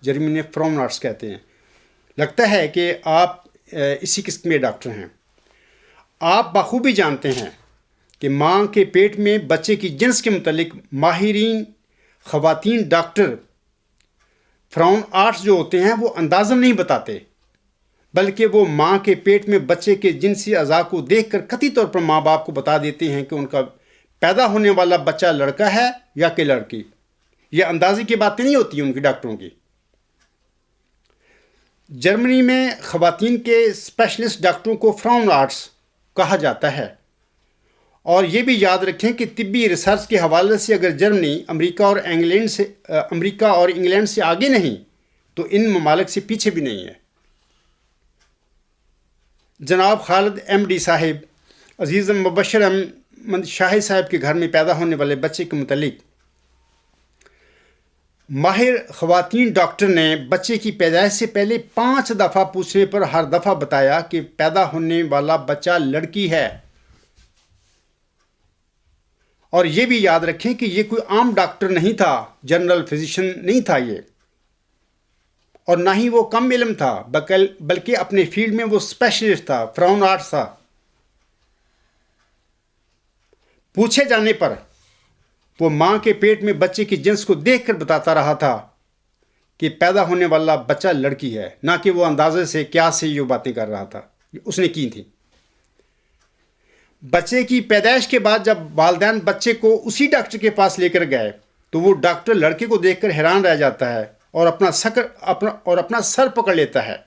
جرمنی میں فراؤن آرٹس کہتے ہیں۔ لگتا ہے کہ آپ اسی قسم کے ڈاکٹر ہیں۔ آپ بخوبی جانتے ہیں کہ ماں کے پیٹ میں بچے کی جنس کے متعلق ماہرین خواتین ڈاکٹر فراؤن آرٹس جو ہوتے ہیں وہ اندازاً نہیں بتاتے، بلکہ وہ ماں کے پیٹ میں بچے کے جنسی اعضاء کو دیکھ کر قطعی طور پر ماں باپ کو بتا دیتے ہیں کہ ان کا پیدا ہونے والا بچہ لڑکا ہے یا کہ لڑکی۔ یہ اندازے کی باتیں نہیں ہوتی ان کی ڈاکٹروں کی۔ جرمنی میں خواتین کے اسپیشلسٹ ڈاکٹروں کو فراؤن آرٹس کہا جاتا ہے، اور یہ بھی یاد رکھیں کہ طبی ریسرچ کے حوالے سے اگر جرمنی امریکہ اور انگلینڈ سے آگے نہیں تو ان ممالک سے پیچھے بھی نہیں ہے۔ جناب خالد ایم ڈی صاحب عزیز مبشر احمد شاہد صاحب کے گھر میں پیدا ہونے والے بچے کے متعلق ماہر خواتین ڈاکٹر نے بچے کی پیدائش سے پہلے 5 دفعہ پوچھنے پر ہر دفعہ بتایا کہ پیدا ہونے والا بچہ لڑکی ہے۔ اور یہ بھی یاد رکھیں کہ یہ کوئی عام ڈاکٹر نہیں تھا، جنرل فزیشین نہیں تھا یہ، اور نہ ہی وہ کم علم تھا، بلکہ اپنے فیلڈ میں وہ اسپیشلسٹ تھا، فراؤن آرٹس تھا۔ پوچھے جانے پر وہ ماں کے پیٹ میں بچے کی جنس کو دیکھ کر بتاتا رہا تھا کہ پیدا ہونے والا بچہ لڑکی ہے، نہ کہ وہ اندازے سے کیا سے یہ باتیں کر رہا تھا، اس نے کی تھی۔ بچے کی پیدائش کے بعد جب والدین بچے کو اسی ڈاکٹر کے پاس لے کر گئے تو وہ ڈاکٹر لڑکے کو دیکھ کر حیران رہ جاتا ہے اور اپنا سر پکڑ لیتا ہے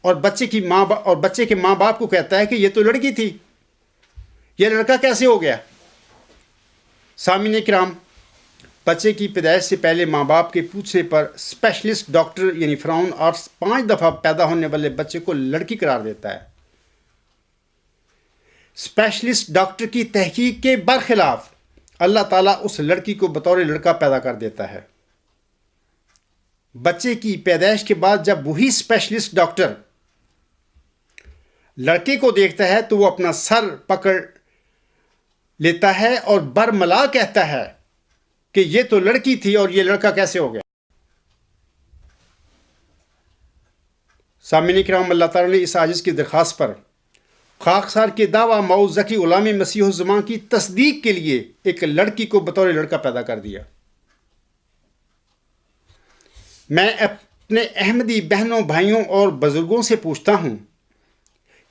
اور بچے کے ماں باپ کو کہتا ہے کہ یہ تو لڑکی تھی، یہ لڑکا کیسے ہو گیا؟ سامعین کرام، بچے کی پیدائش سے پہلے ماں باپ کے پوچھنے پر اسپیشلسٹ ڈاکٹر یعنی فراؤن آرٹس 5 دفعہ پیدا ہونے والے بچے کو لڑکی قرار دیتا ہے۔ اسپیشلسٹ ڈاکٹر کی تحقیق کے برخلاف اللہ تعالیٰ اس لڑکی کو بطور لڑکا پیدا کر دیتا ہے۔ بچے کی پیدائش کے بعد جب وہی اسپیشلسٹ ڈاکٹر لڑکے کو دیکھتا ہے تو وہ اپنا سر پکڑ لیتا ہے اور برملا کہتا ہے کہ یہ تو لڑکی تھی اور یہ لڑکا کیسے ہو گیا؟ سامعین کرام، اللہ تعالیٰ نے اس عاجز کی درخواست پر خاکسار کے دعویٰ مئو ذکی غلام مسیح الزمان کی تصدیق کے لیے ایک لڑکی کو بطور لڑکا پیدا کر دیا۔ میں اپنے احمدی بہنوں، بھائیوں اور بزرگوں سے پوچھتا ہوں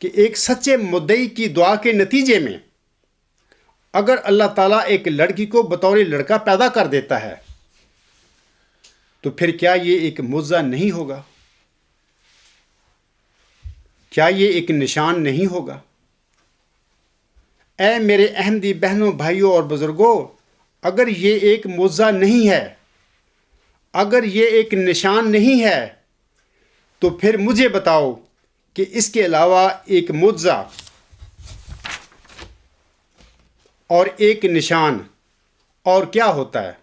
کہ ایک سچے مدعی کی دعا کے نتیجے میں اگر اللہ تعالیٰ ایک لڑکی کو بطور لڑکا پیدا کر دیتا ہے تو پھر کیا یہ ایک معجزہ نہیں ہوگا؟ کیا یہ ایک نشان نہیں ہوگا؟ اے میرے احمدی بہنوں، بھائیوں اور بزرگوں، اگر یہ ایک معجزہ نہیں ہے، اگر یہ ایک نشان نہیں ہے، تو پھر مجھے بتاؤ کہ اس کے علاوہ ایک معجزہ اور ایک نشان اور کیا ہوتا ہے؟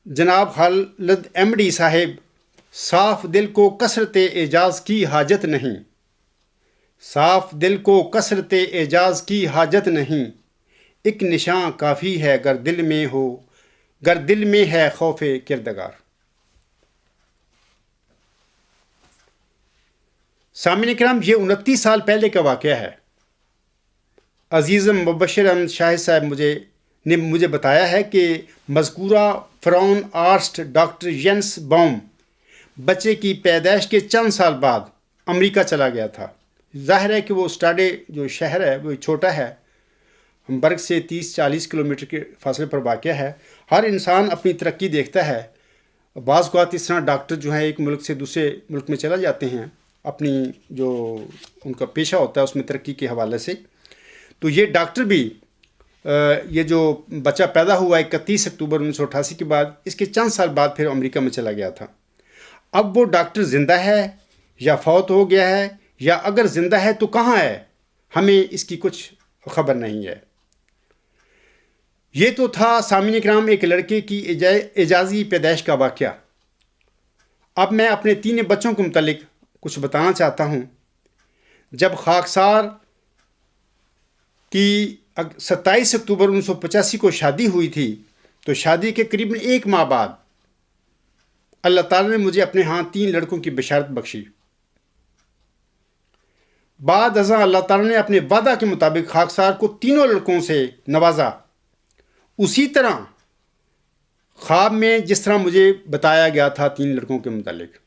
جناب خالد ایم ڈی صاحب، صاف دل کو کثرت اعجاز کی حاجت نہیں، صاف دل کو کثرت اعجاز کی حاجت نہیں، ایک نشان کافی ہے گر دل میں ہے خوف کردگار۔ سامعین کرام، یہ 29 سال پہلے کا واقعہ ہے۔ عزیز مبشر احمد شاہد صاحب نے مجھے بتایا ہے کہ مذکورہ فراؤن آرٹس ڈاکٹر ینس باؤم بچے کی پیدائش کے چند سال بعد امریکہ چلا گیا تھا۔ ظاہر ہے کہ وہ اسٹاڈے جو شہر ہے وہ چھوٹا ہے، ہمبرگ سے 30-40 کلومیٹر کے فاصلے پر واقع ہے۔ ہر انسان اپنی ترقی دیکھتا ہے۔ بعض اوقات اس طرح ڈاکٹر جو ہیں ایک ملک سے دوسرے ملک میں چلا جاتے ہیں اپنی جو ان کا پیشہ ہوتا ہے اس میں ترقی کے حوالے سے۔ تو یہ ڈاکٹر بھی یہ جو بچہ پیدا ہوا 31 اکتوبر 1988 کے بعد، اس کے چند سال بعد پھر امریکہ میں چلا گیا تھا۔ اب وہ ڈاکٹر زندہ ہے یا فوت ہو گیا ہے، یا اگر زندہ ہے تو کہاں ہے، ہمیں اس کی کچھ خبر نہیں ہے۔ یہ تو تھا سامعین کرام ایک لڑکے کی اعجازی پیدائش کا واقعہ۔ اب میں اپنے 3 بچوں کے متعلق کچھ بتانا چاہتا ہوں۔ جب خاکسار کی 27 اکتوبر 1985 کو شادی ہوئی تھی تو شادی کے قریب 1 ماہ بعد اللہ تعالیٰ نے مجھے اپنے ہاں 3 لڑکوں کی بشارت بخشی۔ بعد ازاں اللہ تعالیٰ نے اپنے وعدہ کے مطابق خاکسار کو 3 لڑکوں سے نوازا، اسی طرح خواب میں جس طرح مجھے بتایا گیا تھا 3 لڑکوں کے متعلق۔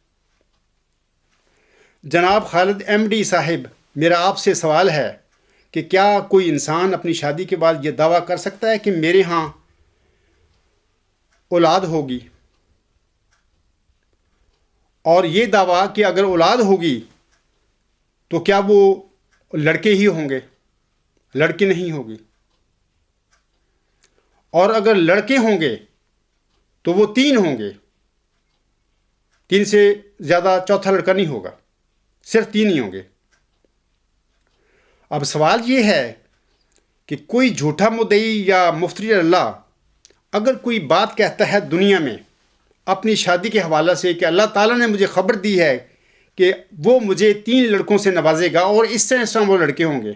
جناب خالد ایم ڈی صاحب، میرا آپ سے سوال ہے کہ کیا کوئی انسان اپنی شادی کے بعد یہ دعویٰ کر سکتا ہے کہ میرے ہاں اولاد ہوگی، اور یہ دعویٰ کہ اگر اولاد ہوگی تو کیا وہ لڑکے ہی ہوں گے، لڑکی نہیں ہوگی، اور اگر لڑکے ہوں گے تو وہ 3 ہوں گے، 3 سے زیادہ چوتھا لڑکا نہیں ہوگا، صرف 3 ہی ہوں گے۔ اب سوال یہ ہے کہ کوئی جھوٹا مدعی یا مفتری اللہ اگر کوئی بات کہتا ہے دنیا میں اپنی شادی کے حوالے سے کہ اللہ تعالیٰ نے مجھے خبر دی ہے کہ وہ مجھے 3 لڑکوں سے نوازے گا اور اس طرح وہ لڑکے ہوں گے،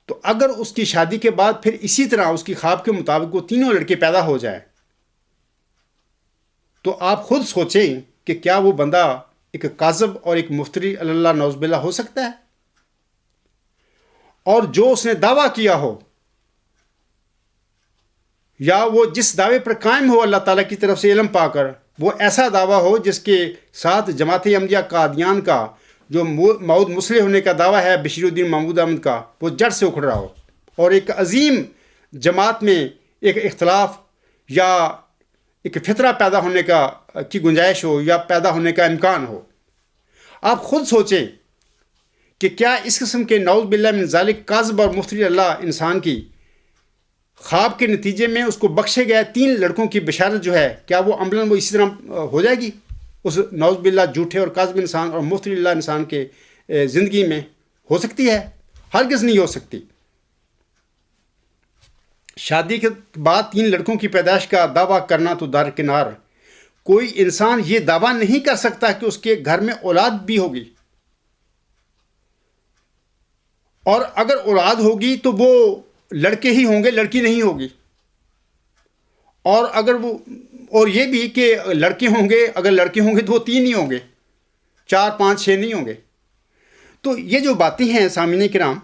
تو اگر اس کی شادی کے بعد پھر اسی طرح اس کی خواب کے مطابق وہ 3 لڑکے پیدا ہو جائیں، تو آپ خود سوچیں کہ کیا وہ بندہ ایک کاذب اور ایک مفتری اللہ نعوذ باللہ ہو سکتا ہے؟ اور جو اس نے دعویٰ کیا ہو یا وہ جس دعوے پر قائم ہو اللہ تعالیٰ کی طرف سے علم پا کر، وہ ایسا دعویٰ ہو جس کے ساتھ جماعت احمدیہ قادیان کا جو مود مسلح ہونے کا دعویٰ ہے بشیر الدین محمود احمد کا، وہ جڑ سے اکھڑ رہا ہو، اور ایک عظیم جماعت میں ایک اختلاف یا ایک فطرہ پیدا ہونے کی گنجائش ہو یا پیدا ہونے کا امکان ہو۔ آپ خود سوچیں کہ کیا اس قسم کے نعوذ باللہ من ذالک کاذب اور مفتری اللہ انسان کی خواب کے نتیجے میں اس کو بخشے گئے 3 لڑکوں کی بشارت جو ہے، کیا وہ عملاً وہ اسی طرح ہو جائے گی اس نعوذ باللہ جھوٹے اور کاذب انسان اور مفتری اللہ انسان کے زندگی میں ہو سکتی ہے؟ ہرگز نہیں ہو سکتی۔ شادی کے بعد 3 لڑکوں کی پیدائش کا دعویٰ کرنا تو درکنار، کوئی انسان یہ دعویٰ نہیں کر سکتا کہ اس کے گھر میں اولاد بھی ہوگی، اور اگر اولاد ہوگی تو وہ لڑکے ہی ہوں گے، لڑکی نہیں ہوگی، اور اگر وہ اور یہ بھی کہ لڑکے ہوں گے، اگر لڑکے ہوں گے تو وہ 3 ہی ہوں گے، 4 5 6 نہیں ہوں گے۔ تو یہ جو باتیں ہیں سامعین کرام،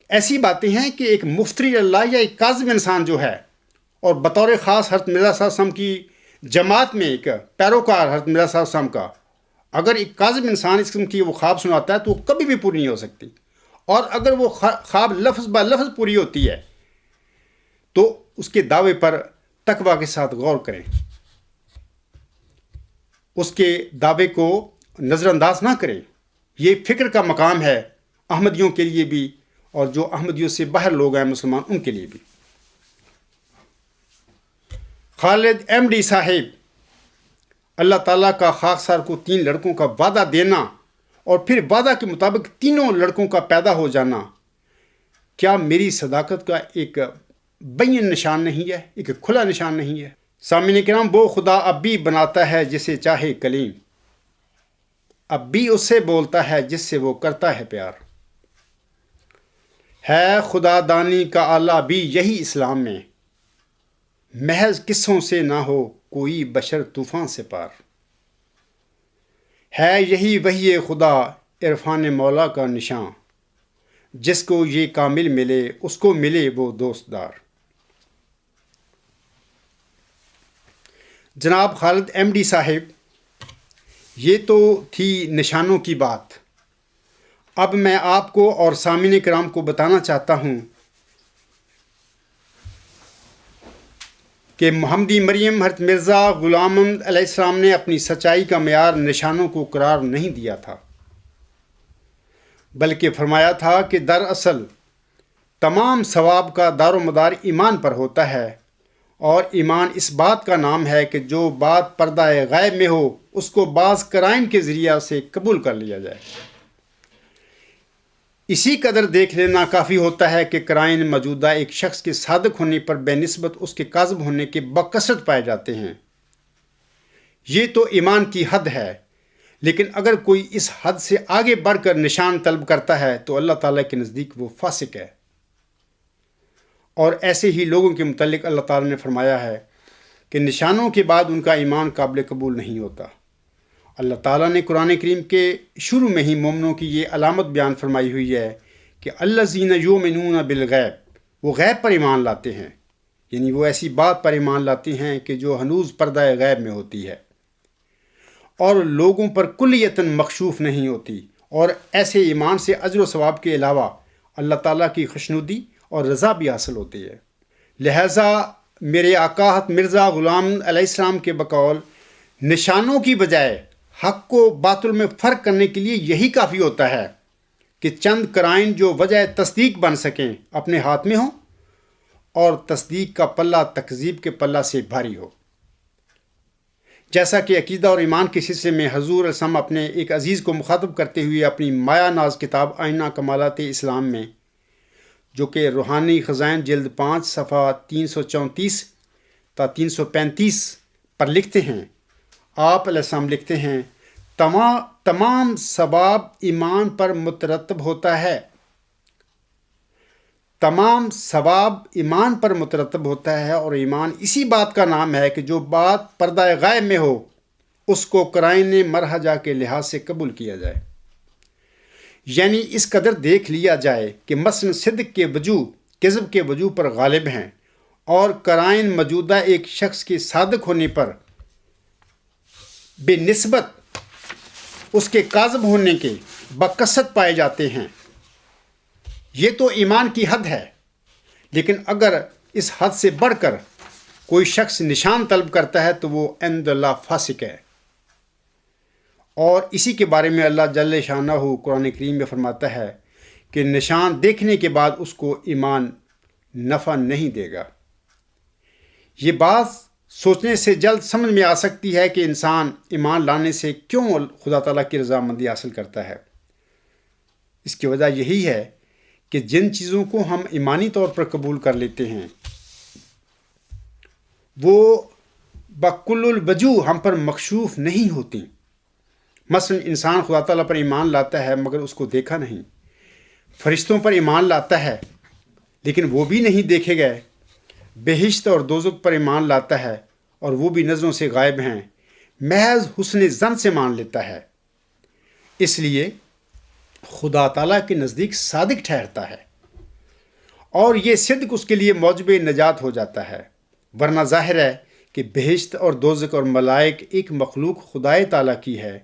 ایسی باتیں ہیں کہ ایک مفتری اللہ یا ایک کاذب انسان جو ہے، اور بطور خاص حضرت مرزا صاحب وسلم کی جماعت میں ایک پیروکار حضرت مرزا صاحب وسلم کا اگر ایک کاذب انسان اس قسم کی وہ خواب سناتا ہے تو وہ کبھی بھی پوری نہیں ہو سکتی، اور اگر وہ خواب لفظ بہ لفظ پوری ہوتی ہے تو اس کے دعوے پر تقویٰ کے ساتھ غور کریں، اس کے دعوے کو نظر انداز نہ کریں۔ یہ فکر کا مقام ہے احمدیوں کے لیے بھی، اور جو احمدیوں سے باہر لوگ ہیں مسلمان، ان کے لیے بھی۔ خالد احمدی صاحب، اللہ تعالیٰ کا خاکسار کو 3 لڑکوں کا وعدہ دینا اور پھر وعدہ کے مطابق 3 لڑکوں کا پیدا ہو جانا، کیا میری صداقت کا ایک بین نشان نہیں ہے، ایک کھلا نشان نہیں ہے؟ سامعین کرام، وہ خدا اب بھی بناتا ہے جسے چاہے کلیم، اب بھی اس سے بولتا ہے جس سے وہ کرتا ہے پیار، ہے خدا دانی کا آلہ بھی یہی اسلام میں، محض قصوں سے نہ ہو کوئی بشر طوفان سے پار، ہے یہی وحی خدا عرفان مولا کا نشان، جس کو یہ کامل ملے اس کو ملے وہ دوست دار۔ جناب خالد احمدی صاحب، یہ تو تھی نشانوں کی بات۔ اب میں آپ کو اور سامعین کرام کو بتانا چاہتا ہوں کہ محمدی مریم حضرت مرزا غلام احمد علیہ السلام نے اپنی سچائی کا معیار نشانوں کو قرار نہیں دیا تھا، بلکہ فرمایا تھا کہ دراصل تمام ثواب کا دار و مدار ایمان پر ہوتا ہے، اور ایمان اس بات کا نام ہے کہ جو بات پردہ غیب میں ہو اس کو بعض قرائن کے ذریعہ سے قبول کر لیا جائے۔ اسی قدر دیکھ لینا کافی ہوتا ہے کہ قرائن موجودہ ایک شخص کے صادق ہونے پر بے نسبت اس کے کاذب ہونے کے بکثرت پائے جاتے ہیں۔ یہ تو ایمان کی حد ہے، لیکن اگر کوئی اس حد سے آگے بڑھ کر نشان طلب کرتا ہے تو اللہ تعالیٰ کے نزدیک وہ فاسق ہے، اور ایسے ہی لوگوں کے متعلق اللہ تعالیٰ نے فرمایا ہے کہ نشانوں کے بعد ان کا ایمان قابل قبول نہیں ہوتا۔ اللہ تعالیٰ نے قرآن کریم کے شروع میں ہی مومنوں کی یہ علامت بیان فرمائی ہوئی ہے کہ الذین یؤمنون بالغیب، وہ غیب پر ایمان لاتے ہیں، یعنی وہ ایسی بات پر ایمان لاتے ہیں کہ جو ہنوز پردہ غیب میں ہوتی ہے اور لوگوں پر کلیتاً مکشوف نہیں ہوتی، اور ایسے ایمان سے اجر و ثواب کے علاوہ اللہ تعالیٰ کی خوشنودی اور رضا بھی حاصل ہوتی ہے۔ لہٰذا میرے آقا حضرت مرزا غلام علیہ السلام کے بقول نشانوں کی بجائے حق کو باطل میں فرق کرنے کے لیے یہی کافی ہوتا ہے کہ چند قرائن جو وجہ تصدیق بن سکیں اپنے ہاتھ میں ہوں اور تصدیق کا پلہ تکذیب کے پلہ سے بھاری ہو۔ جیسا کہ عقیدہ اور ایمان کے سلسلے میں حضور علیہ السلام اپنے ایک عزیز کو مخاطب کرتے ہوئے اپنی مایا ناز کتاب آئینہ کمالات اسلام میں، جو کہ روحانی خزائن جلد 5 صفحہ 334 تا 335 پر لکھتے ہیں، آپ علیہ السلام لکھتے ہیں تمام ثواب ایمان پر مترتب ہوتا ہے۔ تمام ثواب ایمان پر مترتب ہوتا ہے، اور ایمان اسی بات کا نام ہے کہ جو بات پردہ غائب میں ہو اس کو قرائن مرحجہ کے لحاظ سے قبول کیا جائے، یعنی اس قدر دیکھ لیا جائے کہ مثلا صدق کے وجوہ کذب کے وجوہ پر غالب ہیں، اور قرائن موجودہ ایک شخص کے صادق ہونے پر بے نسبت اس کے کاذب ہونے کے بکثرت پائے جاتے ہیں۔ یہ تو ایمان کی حد ہے، لیکن اگر اس حد سے بڑھ کر کوئی شخص نشان طلب کرتا ہے تو وہ عند اللہ فاسق ہے۔ اور اسی کے بارے میں اللہ جل شانہ قرآن کریم میں فرماتا ہے کہ نشان دیکھنے کے بعد اس کو ایمان نفع نہیں دے گا۔ یہ بات سوچنے سے جلد سمجھ میں آ سکتی ہے کہ انسان ایمان لانے سے کیوں خدا تعالیٰ کی رضامندی حاصل کرتا ہے۔ اس کی وجہ یہی ہے کہ جن چیزوں کو ہم ایمانی طور پر قبول کر لیتے ہیں وہ بکل الوجوہ ہم پر مکشوف نہیں ہوتی۔ مثلا انسان خدا تعالیٰ پر ایمان لاتا ہے مگر اس کو دیکھا نہیں، فرشتوں پر ایمان لاتا ہے لیکن وہ بھی نہیں دیکھے گئے، بہشت اور دوزخ پر ایمان لاتا ہے اور وہ بھی نظروں سے غائب ہیں، محض حسن ظن سے مان لیتا ہے۔ اس لیے خدا تعالیٰ کے نزدیک صادق ٹھہرتا ہے، اور یہ صدق اس کے لیے موجب نجات ہو جاتا ہے، ورنہ ظاہر ہے کہ بہشت اور دوزخ اور ملائک ایک مخلوق خدائے تعالیٰ کی ہے،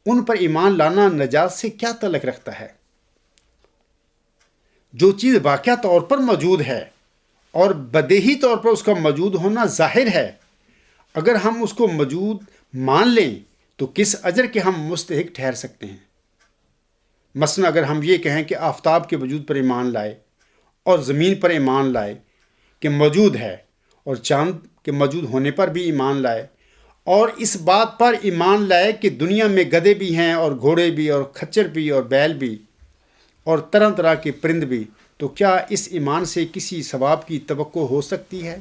ان پر ایمان لانا نجات سے کیا تعلق رکھتا ہے؟ جو چیز واقعہ طور پر موجود ہے اور بدیہی طور پر اس کا موجود ہونا ظاہر ہے، اگر ہم اس کو موجود مان لیں تو کس اجر کے ہم مستحق ٹھہر سکتے ہیں؟ مثلا اگر ہم یہ کہیں کہ آفتاب کے وجود پر ایمان لائے اور زمین پر ایمان لائے کہ موجود ہے، اور چاند کے موجود ہونے پر بھی ایمان لائے، اور اس بات پر ایمان لائے کہ دنیا میں گدھے بھی ہیں اور گھوڑے بھی اور کھچر بھی اور بیل بھی اور طرح طرح کے پرند بھی، تو کیا اس ایمان سے کسی ثواب کی توقع ہو سکتی ہے؟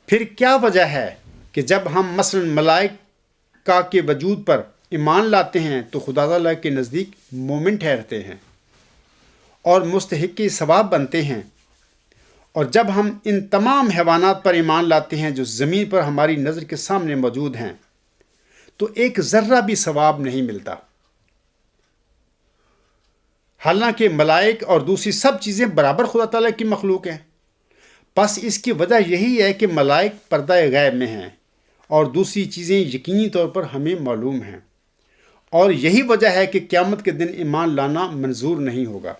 پھر کیا وجہ ہے کہ جب ہم مثلا ملائکہ کے وجود پر ایمان لاتے ہیں تو خدا تعالیٰ کے نزدیک مومن ٹھہرتے ہیں اور مستحق ثواب بنتے ہیں، اور جب ہم ان تمام حیوانات پر ایمان لاتے ہیں جو زمین پر ہماری نظر کے سامنے موجود ہیں تو ایک ذرہ بھی ثواب نہیں ملتا، حالانکہ ملائک اور دوسری سب چیزیں برابر خدا تعالیٰ کی مخلوق ہیں۔ بس اس کی وجہ یہی ہے کہ ملائک پردہ غیب میں ہیں اور دوسری چیزیں یقینی طور پر ہمیں معلوم ہیں، اور یہی وجہ ہے کہ قیامت کے دن ایمان لانا منظور نہیں ہوگا۔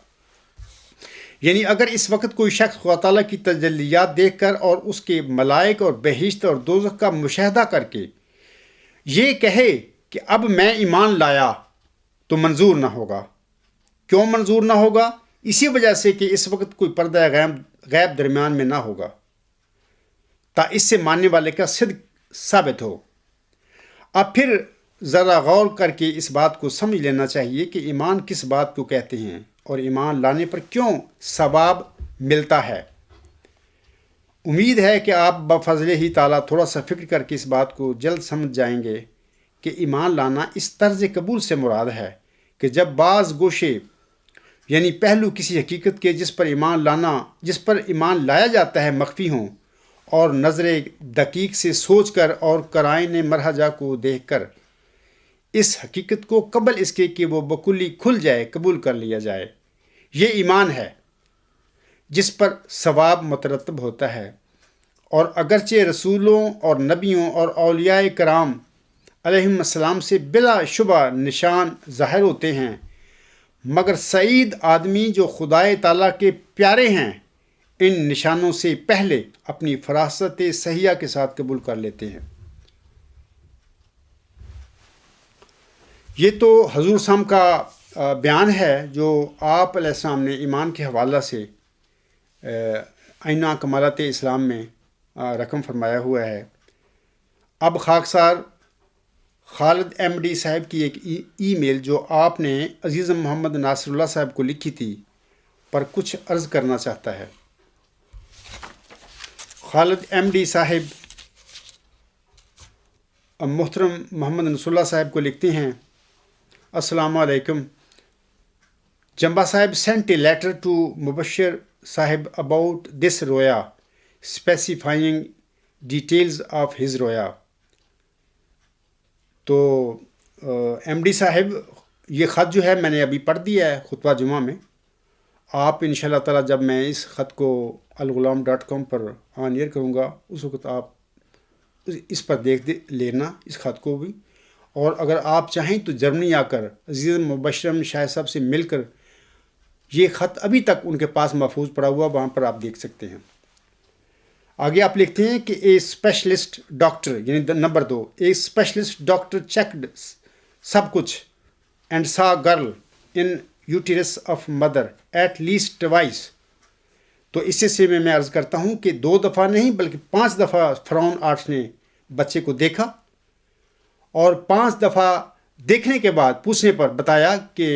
یعنی اگر اس وقت کوئی شخص خدا تعالیٰ کی تجلیات دیکھ کر اور اس کے ملائک اور بہشت اور دوزخ کا مشاہدہ کر کے یہ کہے کہ اب میں ایمان لایا، تو منظور نہ ہوگا۔ کیوں منظور نہ ہوگا؟ اسی وجہ سے کہ اس وقت کوئی پردہ غیب درمیان میں نہ ہوگا تا اس سے ماننے والے کا صدق ثابت ہو۔ اب پھر ذرا غور کر کے اس بات کو سمجھ لینا چاہیے کہ ایمان کس بات کو کہتے ہیں اور ایمان لانے پر کیوں ثواب ملتا ہے۔ امید ہے کہ آپ بفضل ہی تعالیٰ تھوڑا سا فکر کر کے اس بات کو جلد سمجھ جائیں گے کہ ایمان لانا اس طرز قبول سے مراد ہے کہ جب بعض گوشے یعنی پہلو کسی حقیقت کے جس پر ایمان لایا جاتا ہے مخفی ہوں، اور نظر دقیق سے سوچ کر اور قرائن مرحجہ کو دیکھ کر اس حقیقت کو قبل اس کے کہ وہ بکلی کھل جائے قبول کر لیا جائے، یہ ایمان ہے جس پر ثواب مترتب ہوتا ہے۔ اور اگرچہ رسولوں اور نبیوں اور اولیاء کرام علیہم السلام سے بلا شبہ نشان ظاہر ہوتے ہیں، مگر سعید آدمی جو خدائے تعالیٰ کے پیارے ہیں ان نشانوں سے پہلے اپنی فراست صحیحہ کے ساتھ قبول کر لیتے ہیں۔ یہ تو حضور صاحب کا بیان ہے جو آپ علیہ السلام نے ایمان کے حوالہ سے آئینہ کمالات اسلام میں رقم فرمایا ہوا ہے۔ اب خاکسار خالد ایم ڈی صاحب کی ایک ای میل جو آپ نے عزیز محمد ناصر اللہ صاحب کو لکھی تھی پر کچھ عرض کرنا چاہتا ہے۔ خالد ایم ڈی صاحب محترم محمد نصر اللہ صاحب کو لکھتے ہیں، السلام علیکم۔ جمبا صاحب sent a letter to مبشر صاحب about this رویا specifying details of his رویا۔ تو ایم ڈی صاحب یہ خط جو ہے میں نے ابھی پڑھ دیا ہے خطبہ جمعہ میں۔ آپ انشاءاللہ تعالیٰ جب میں اس خط کو الغلام.com پر آن ایئر کروں گا اس وقت آپ اس پر دیکھ لینا اس خط کو بھی، اور اگر آپ چاہیں تو جرمنی آ کر عزیز مبشر شاہ صاحب سے مل کر یہ خط ابھی تک ان کے پاس محفوظ پڑا ہوا وہاں پر آپ دیکھ سکتے ہیں۔ آگے آپ لکھتے ہیں کہ اے اسپیشلسٹ ڈاکٹر، یعنی نمبر 2، اے اسپیشلسٹ ڈاکٹر چیکڈ سب کچھ and saw girl in uterus of mother at least twice. تو اس سے میں عرض کرتا ہوں کہ 2 دفعہ نہیں بلکہ 5 دفعہ فرعون 8 نے بچے کو دیکھا، اور 5 دفعہ دیکھنے کے بعد پوچھنے پر بتایا کہ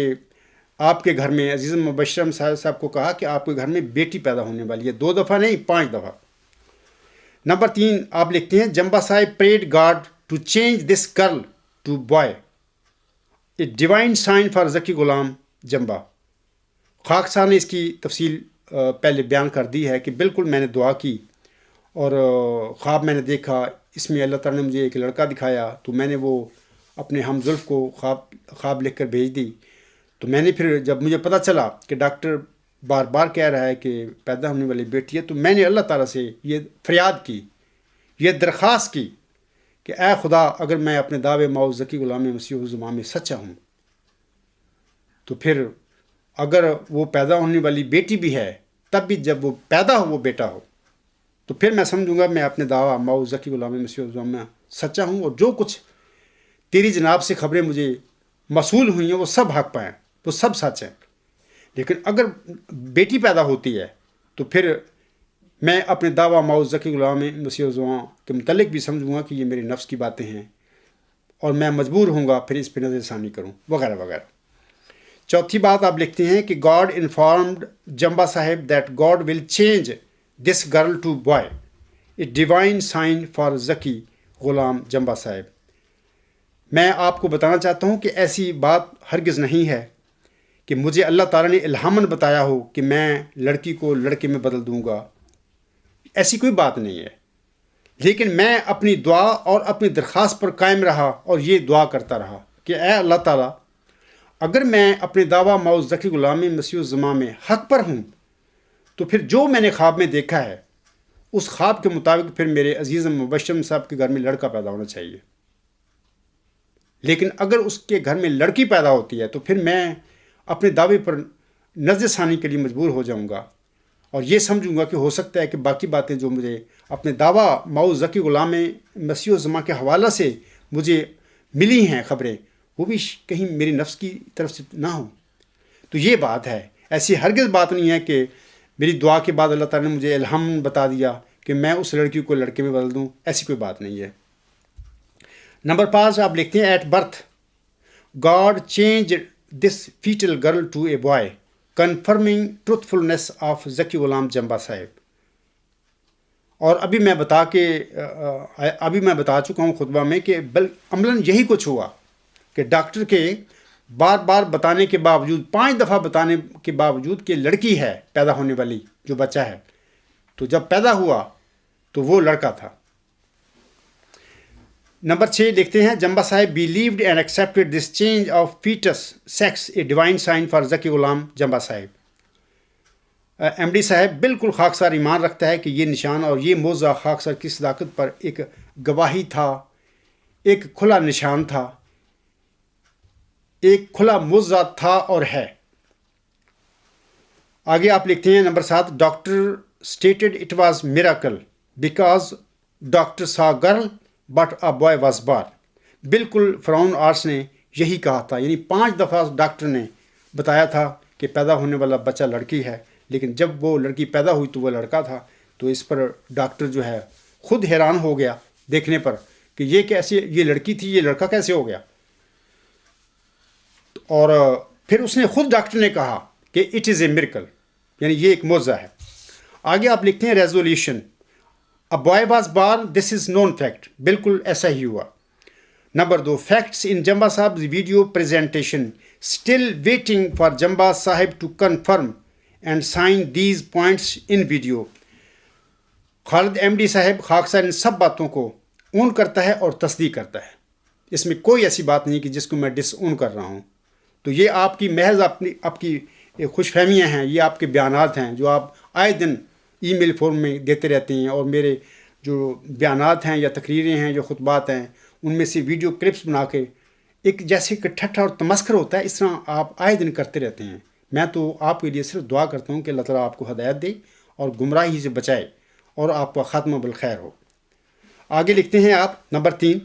آپ کے گھر میں عزیز مبشر صاحب کو کہا کہ آپ کے گھر میں بیٹی پیدا ہونے والی ہے۔ 2 دفعہ نہیں 5 دفعہ۔ نمبر 3 آپ لکھتے ہیں Jamba sahib prayed God to change this girl to boy, a divine sign for Zaki Ghulam Jamba. خاکسار نے اس کی تفصیل پہلے بیان کر دی ہے کہ بالکل میں نے دعا کی اور خواب میں نے دیکھا، اس میں اللہ تعالیٰ نے مجھے ایک لڑکا دکھایا، تو میں نے وہ اپنے ہم زلف کو خواب لکھ کر بھیج دی۔ تو میں نے پھر جب مجھے پتہ چلا کہ ڈاکٹر بار بار کہہ رہا ہے کہ پیدا ہونے والی بیٹی ہے، تو میں نے اللہ تعالیٰ سے یہ فریاد کی، یہ درخواست کی کہ اے خدا، اگر میں اپنے دعوے ماؤ ذکی غلام مسیح الزمان میں سچا ہوں تو پھر اگر وہ پیدا ہونے والی بیٹی بھی ہے تب بھی جب وہ پیدا ہو وہ بیٹا ہو تو پھر میں سمجھوں گا میں اپنے دعویٰ ماؤ ذکی غلام مسیح الزمان میں سچا ہوں، اور جو کچھ تیری جناب سے خبریں مجھے موصول ہوئی ہیں وہ سب حق پہ ہیں، وہ سب سچ ہیں۔ لیکن اگر بیٹی پیدا ہوتی ہے تو پھر میں اپنے دعویٰ ماؤ ذکی غلام مسیح الزمان کے متعلق بھی سمجھوں گا کہ یہ میرے نفس کی باتیں ہیں، اور میں مجبور ہوں گا پھر اس پہ نظر ثانی کروں وغیرہ وغیرہ۔ چوتھی بات آپ لکھتے ہیں کہ God informed Jamba sahib that God will change this girl to boy, a divine sign for Zaki Ghulam Jamba صاحب۔ میں آپ کو بتانا چاہتا ہوں کہ ایسی بات ہرگز نہیں ہے کہ مجھے اللہ تعالیٰ نے الہاماً بتایا ہو کہ میں لڑکی کو لڑکے میں بدل دوں گا، ایسی کوئی بات نہیں ہے۔ لیکن میں اپنی دعا اور اپنی درخواست پر قائم رہا اور یہ دعا کرتا رہا کہ اے اللہ تعالیٰ، اگر میں اپنے دعویٰ ماؤ ذکی غلام مسیح الزمان میں حق پر ہوں تو پھر جو میں نے خواب میں دیکھا ہے اس خواب کے مطابق پھر میرے عزیز مبشر صاحب کے گھر میں لڑکا پیدا ہونا چاہیے۔ لیکن اگر اس کے گھر میں لڑکی پیدا ہوتی ہے تو پھر میں اپنے دعوے پر نظر ثانی کے لیے مجبور ہو جاؤں گا، اور یہ سمجھوں گا کہ ہو سکتا ہے کہ باقی باتیں جو مجھے اپنے دعویٰ ماؤ ذکی غلام مسیح الزمان کے حوالہ سے مجھے ملی ہیں خبریں، وہ بھی کہیں میری نفس کی طرف سے نہ ہوں۔ تو یہ بات ہے، ایسی ہرگز بات نہیں ہے کہ میری دعا کے بعد اللہ تعالیٰ نے مجھے الہام بتا دیا کہ میں اس لڑکی کو لڑکے میں بدل دوں، ایسی کوئی بات نہیں ہے۔ نمبر 5 آپ لکھتے ہیں at birth God change this fetal girl to a boy confirming truthfulness of Zaki Ghulam Jamba صاحب۔ اور ابھی میں بتا چکا ہوں خطبہ میں کہ عملاً یہی کچھ ہوا کہ ڈاکٹر کے بار بار بتانے کے باوجود، 5 دفعہ بتانے کے باوجود کہ لڑکی ہے پیدا ہونے والی جو بچہ ہے، تو جب پیدا ہوا تو وہ لڑکا تھا۔ نمبر 6 لکھتے ہیں جمبا صاحب believed and accepted this change of fetus sex a divine sign for ذکی غلام جمبا صاحب۔ ایم ڈی صاحب بالکل خاکسار ایمان رکھتا ہے کہ یہ نشان اور یہ موضوع خاکسار کی صداقت پر ایک گواہی تھا، ایک کھلا نشان تھا، ایک کھلا موضوع تھا اور ہے۔ آگے آپ لکھتے ہیں number 7 doctor stated it was miracle because doctor saw girl but a boy was born. بالکل فرعون آرٹس نے یہی کہا تھا، یعنی 5 دفعہ ڈاکٹر نے بتایا تھا کہ پیدا ہونے والا بچہ لڑکی ہے، لیکن جب وہ لڑکی پیدا ہوئی تو وہ لڑکا تھا. تو اس پر ڈاکٹر جو ہے خود حیران ہو گیا دیکھنے پر کہ یہ کیسے، یہ لڑکی تھی، یہ لڑکا کیسے ہو گیا. اور پھر اس نے خود ڈاکٹر نے کہا کہ اٹ از اے میریکل، یعنی یہ ایک معجزہ ہے. آگے آپ لکھتے ہیں resolution, a boy was born, this is known fact, بالکل ایسا ہی ہوا. Number 2، facts in Jamba sahib video presentation, still waiting for Jamba sahib to confirm and sign these points in video. Khalid M D sahib خاکسار ان سب باتوں کو اون کرتا ہے اور تصدیق کرتا ہے. اس میں کوئی ایسی بات نہیں کہ جس کو میں ڈس اون کر رہا ہوں. تو یہ آپ کی محض آپ کی خوش فہمیاں ہیں، یہ آپ کے بیانات ہیں جو آپ آئے دن ای میل فارم میں دیتے رہتے ہیں، اور میرے جو بیانات ہیں یا تقریریں ہیں، جو خطبات ہیں، ان میں سے ویڈیو کلپس بنا کے ایک جیسے کہ ٹھٹھا اور تمسخر ہوتا ہے، اس طرح آپ آئے دن کرتے رہتے ہیں. میں تو آپ کے لیے صرف دعا کرتا ہوں کہ اللہ تعالیٰ آپ کو ہدایت دے اور گمراہی سے بچائے اور آپ کا خاتمہ بالخیر ہو. آگے لکھتے ہیں آپ number 3،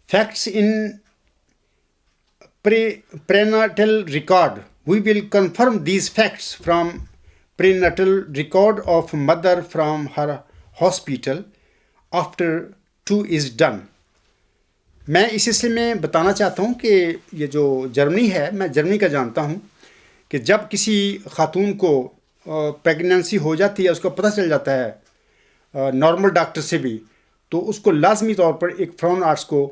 facts in prenatal record. We will confirm these facts from prenatal record of mother from her hospital after 2 is done. میں اس سلسلے میں بتانا چاہتا ہوں کہ یہ جو جرمنی ہے، میں جرمنی کا جانتا ہوں کہ جب کسی خاتون کو پریگننسی ہو جاتی ہے، اس کو پتہ چل جاتا ہے نارمل ڈاکٹر سے بھی، تو اس کو لازمی طور پر ایک فرعون آرٹس کو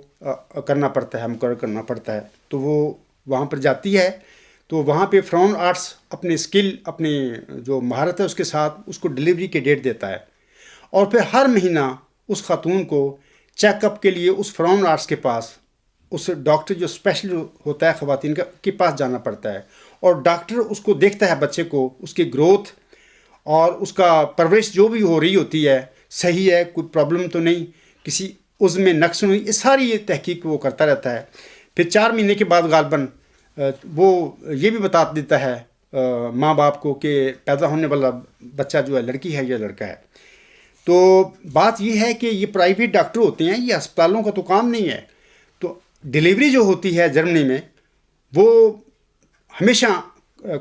کرنا پڑتا ہے، مقرر کرنا پڑتا ہے. تو وہ وہاں پر جاتی ہے، تو وہاں پہ فرعون آرٹس اپنے اسکل، اپنے جو مہارت ہے اس کے ساتھ اس کو ڈلیوری کی ڈیٹ دیتا ہے، اور پھر ہر مہینہ اس خاتون کو چیک اپ کے لیے اس فرعون آرٹس کے پاس، اس ڈاکٹر جو اسپیشل ہوتا ہے خواتین کا کے پاس جانا پڑتا ہے. اور ڈاکٹر اس کو دیکھتا ہے، بچے کو، اس کی گروتھ اور اس کا پرورش جو بھی ہو رہی ہوتی ہے صحیح ہے، کوئی پرابلم تو نہیں، کسی عضو میں نقص نہیں، یہ ساری یہ تحقیق وہ کرتا رہتا ہے. پھر 4 مہینے کے بعد غالباً وہ یہ بھی بتا دیتا ہے ماں باپ کو کہ پیدا ہونے والا بچہ جو ہے لڑکی ہے یا لڑکا ہے. تو بات یہ ہے کہ یہ پرائیویٹ ڈاکٹر ہوتے ہیں، یہ ہسپتالوں کا تو کام نہیں ہے. تو ڈلیوری جو ہوتی ہے جرمنی میں وہ ہمیشہ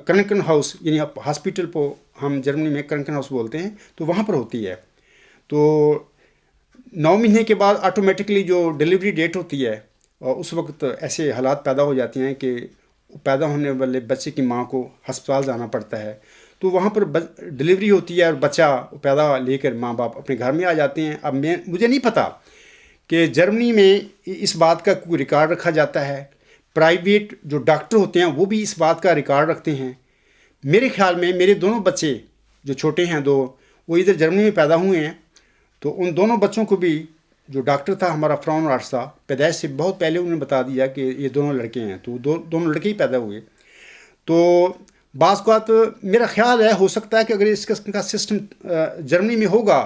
کرنکن ہاؤس، یعنی ہاسپٹل کو ہم جرمنی میں کرنکن ہاؤس بولتے ہیں، تو وہاں پر ہوتی ہے. تو 9 مہینے کے بعد آٹومیٹکلی جو ڈلیوری ڈیٹ ہوتی ہے، اور اس وقت ایسے حالات پیدا ہو جاتے ہیں کہ پیدا ہونے والے بچے کی ماں کو ہسپتال جانا پڑتا ہے. تو وہاں پر ڈلیوری ہوتی ہے اور بچہ پیدا لے کر ماں باپ اپنے گھر میں آ جاتے ہیں. اب مجھے نہیں پتہ کہ جرمنی میں اس بات کا کوئی ریکارڈ رکھا جاتا ہے. پرائیویٹ جو ڈاکٹر ہوتے ہیں وہ بھی اس بات کا ریکارڈ رکھتے ہیں. میرے خیال میں میرے دونوں بچے جو چھوٹے ہیں 2، وہ ادھر جرمنی میں پیدا ہوئے ہیں. تو ان دونوں بچوں کو بھی جو ڈاکٹر تھا ہمارا فرعون آرٹس تھا، پیدائش سے بہت پہلے انہوں نے بتا دیا کہ یہ دونوں لڑکے ہیں. تو دونوں لڑکے ہی پیدا ہوئے. تو بعض اوقات میرا خیال ہے ہو سکتا ہے کہ اگر اس قسم کا سسٹم جرمنی میں ہوگا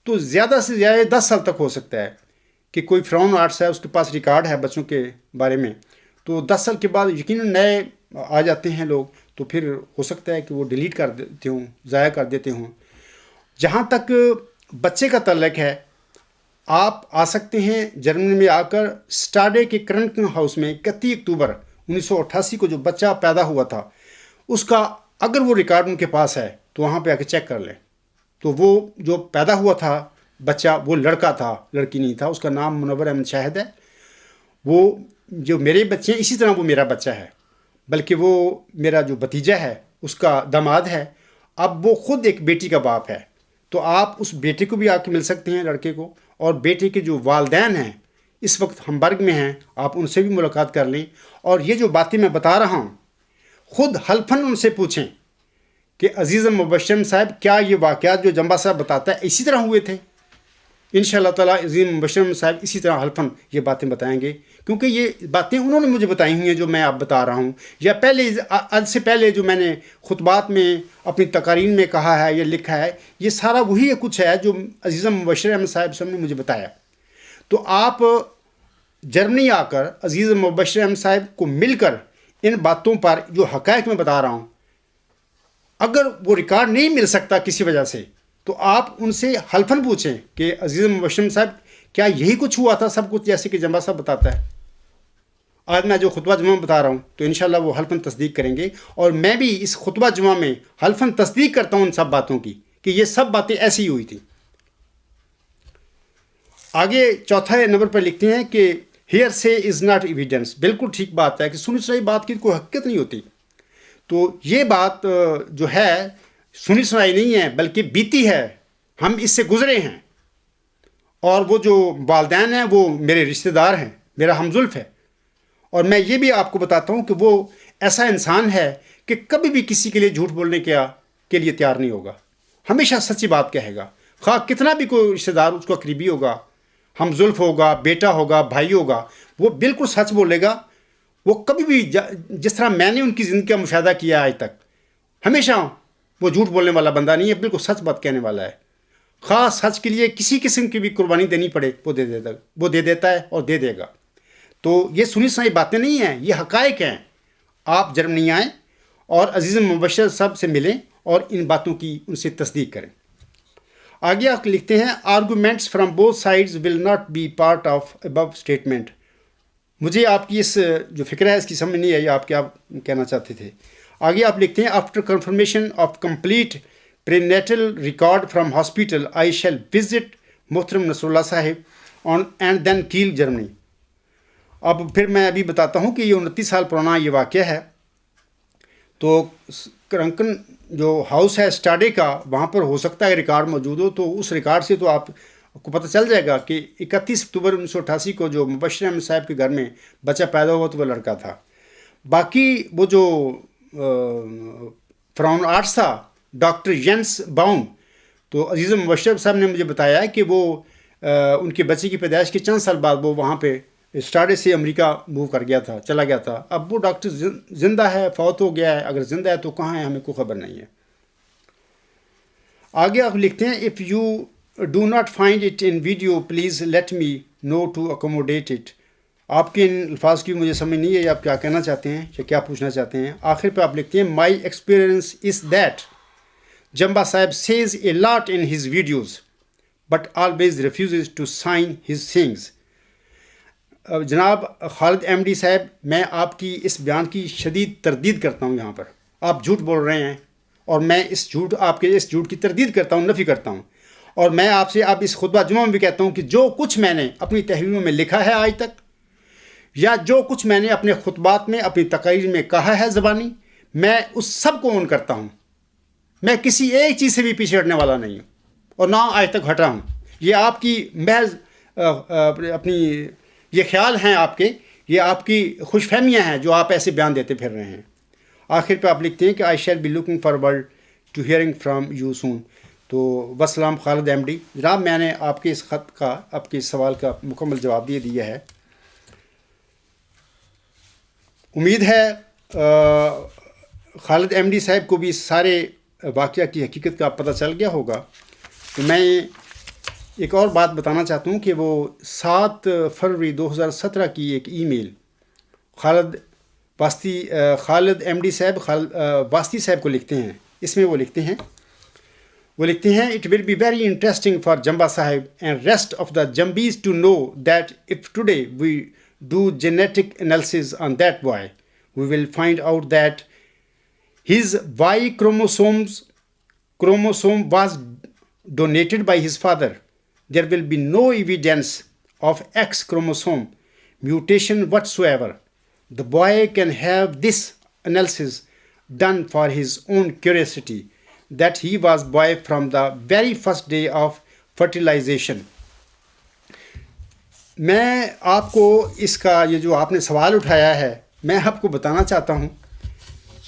تو زیادہ سے زیادہ 10 سال تک ہو سکتا ہے کہ کوئی فرعون آرٹس ہے، اس کے پاس ریکارڈ ہے بچوں کے بارے میں. تو 10 سال کے بعد یقیناً نئے آ جاتے ہیں لوگ، تو پھر ہو سکتا ہے کہ وہ ڈیلیٹ کر دیتے ہوں، ضائع کر دیتے ہوں. جہاں تک بچے کا تعلق ہے، آپ آ سکتے ہیں جرمنی میں آ کر اسٹاڈے کے کرنکن ہاؤس میں 31 اکتوبر 1988 کو جو بچہ پیدا ہوا تھا اس کا اگر وہ ریکارڈ ان کے پاس ہے تو وہاں پہ آ کے چیک کر لیں. تو وہ جو پیدا ہوا تھا بچہ وہ لڑکا تھا، لڑکی نہیں تھا. اس کا نام منور احمد شاہد ہے. وہ جو میرے بچے ہیں اسی طرح وہ میرا بچہ ہے، بلکہ وہ میرا جو بھتیجا ہے اس کا داماد ہے. اب وہ خود ایک بیٹی کا باپ ہے. تو آپ اس بیٹے کو بھی آ کے مل سکتے ہیں، لڑکے کو. اور بیٹے کے جو والدین ہیں اس وقت ہمبرگ میں ہیں، آپ ان سے بھی ملاقات کر لیں. اور یہ جو باتیں میں بتا رہا ہوں خود حلفاً ان سے پوچھیں کہ عزیز مبشر صاحب کیا یہ واقعات جو جمبا صاحب بتاتا ہے اسی طرح ہوئے تھے؟ انشاءاللہ تعالیٰ عظیم مبشر صاحب اسی طرح حلفاً یہ باتیں بتائیں گے، کیونکہ یہ باتیں انہوں نے مجھے بتائی ہوئی ہیں جو میں آپ بتا رہا ہوں، یا پہلے آج سے پہلے جو میں نے خطبات میں اپنی تقاریر میں کہا ہے یا لکھا ہے، یہ سارا وہی کچھ ہے جو عزیز مبشر احمد صاحب نے مجھے بتایا. تو آپ جرمنی آ کر عزیز مبشر احمد صاحب کو مل کر ان باتوں پر جو حقائق میں بتا رہا ہوں اگر وہ ریکارڈ نہیں مل سکتا کسی وجہ سے تو آپ ان سے حلفاً پوچھیں کہ عزیز مبشر صاحب کیا یہی کچھ ہوا تھا سب کچھ جیسے کہ جنبا صاحب بتاتا ہے. آج میں جو خطبہ جمعہ بتا رہا ہوں تو انشاءاللہ وہ حلفاً تصدیق کریں گے، اور میں بھی اس خطبہ جمعہ میں حلفاً تصدیق کرتا ہوں ان سب باتوں کی کہ یہ سب باتیں ایسی ہی ہوئی تھیں. آگے چوتھا نمبر پر لکھتے ہیں کہ ہیئر سے از ناٹ ایویڈنس. بالکل ٹھیک بات ہے کہ سنی سنائی بات کی کوئی حقیقت نہیں ہوتی. تو یہ بات جو ہے سنی سنائی نہیں ہے بلکہ بیتی ہے، ہم اس سے گزرے ہیں، اور وہ جو والدین ہیں وہ میرے رشتہ دار ہیں، میرا ہمزلف ہے. اور میں یہ بھی آپ کو بتاتا ہوں کہ وہ ایسا انسان ہے کہ کبھی بھی کسی کے لیے جھوٹ بولنے کے لیے تیار نہیں ہوگا، ہمیشہ سچی بات کہے گا. خواہ کتنا بھی کوئی رشتہ دار اس کا قریبی ہوگا، ہمزلف ہوگا، بیٹا ہوگا، بھائی ہوگا، وہ بالکل سچ بولے گا. وہ کبھی بھی جس طرح میں نے ان کی زندگی کا مشاہدہ کیا آج تک، ہمیشہ وہ جھوٹ بولنے والا بندہ نہیں ہے، بالکل سچ بات کہنے والا ہے. خواہ سچ کے لیے کسی قسم کی بھی قربانی دینی پڑے وہ دے دیتا ہے اور دے دے گا. تو یہ سنی سنائی باتیں نہیں ہیں، یہ حقائق ہیں. آپ جرمنی آئیں اور عزیز مبشر صاحب سے ملیں اور ان باتوں کی ان سے تصدیق کریں. آگے آپ لکھتے ہیں arguments from both sides will not be part of above statement. مجھے آپ کی اس جو فکر ہے اس کی سمجھ نہیں آئی، آپ کیا کہنا چاہتے تھے. آگے آپ لکھتے ہیں after confirmation of complete prenatal record from hospital I shall visit محترم نصر اللہ صاحب آن اینڈ دین کیل جرمنی. اب پھر میں ابھی بتاتا ہوں کہ یہ 29 سال پرانا یہ واقعہ ہے. تو کرنکن جو ہاؤس ہے اسٹاڈے کا، وہاں پر ہو سکتا ہے ریکارڈ موجود ہو، تو اس ریکارڈ سے تو آپ کو پتہ چل جائے گا کہ 31 اکتوبر 1988 کو جو مبشر احمد صاحب کے گھر میں بچہ پیدا ہوا تو وہ لڑکا تھا. باقی وہ جو فرام آرٹس تھا ڈاکٹر ینس باؤم، تو عزیز مبشر صاحب نے مجھے بتایا کہ وہ ان کے بچے کی پیدائش کے چند سال بعد وہ وہاں پہ اسٹاڈے سے امریکہ موو کر گیا تھا، چلا گیا تھا. اب وہ ڈاکٹر زندہ ہے، فوت ہو گیا ہے، اگر زندہ ہے تو کہاں ہے ہمیں کوئی خبر نہیں ہے. آگے آپ لکھتے ہیں if you do not find it in video please let me know to accommodate it. آپ کے ان الفاظ کی مجھے سمجھ نہیں ہے، آپ کیا کہنا چاہتے ہیں یا کیا پوچھنا چاہتے ہیں. آخر پہ آپ لکھتے ہیں my experience is that Jamba sahib says a lot in his videos but always refuses to sign his things. جناب خالد ایم ڈی صاحب، میں آپ کی اس بیان کی شدید تردید کرتا ہوں. یہاں پر آپ جھوٹ بول رہے ہیں اور میں آپ کے اس جھوٹ کی تردید کرتا ہوں، نفی کرتا ہوں. اور میں آپ سے اب اس خطبہ جمعہ میں بھی کہتا ہوں کہ جو کچھ میں نے اپنی تحریروں میں لکھا ہے آج تک، یا جو کچھ میں نے اپنے خطبات میں اپنی تقاریر میں کہا ہے زبانی، میں اس سب کو اون کرتا ہوں. میں کسی ایک چیز سے بھی پیچھے ہٹنے والا نہیں ہوں اور نہ آج تک ہٹا ہوں. یہ آپ کی محض اپنی یہ خیال ہیں آپ کے، یہ آپ کی خوش فہمیاں ہیں جو آپ ایسے بیان دیتے پھر رہے ہیں. آخر پہ آپ لکھتے ہیں کہ I shall be looking forward to hearing from you soon. تو وسلام خالد ایم ڈی. جناب میں نے آپ کے اس خط کا، آپ کے اس سوال کا مکمل جواب دے دیا ہے. امید ہے خالد ایم ڈی صاحب کو بھی سارے واقعہ کی حقیقت کا پتہ چل گیا ہوگا. تو میں ایک اور بات بتانا چاہتا ہوں کہ وہ 7 فروری 2017 کی ایک ای میل خالد ایم ڈی صاحب واسطی صاحب کو لکھتے ہیں. اس میں وہ لکھتے ہیں it will be very interesting for Jamba sahib and rest of the Jambies to know that if today we do genetic analysis on that boy we will find out that his Y chromosome was donated by his father. There will be no evidence of X chromosome mutation whatsoever. The boy can have this analysis done for his own curiosity, that he was boy from the very first day of fertilization. میں آپ کو اس کا یہ جو آپ نے سوال اٹھایا ہے میں آپ کو بتانا چاہتا ہوں.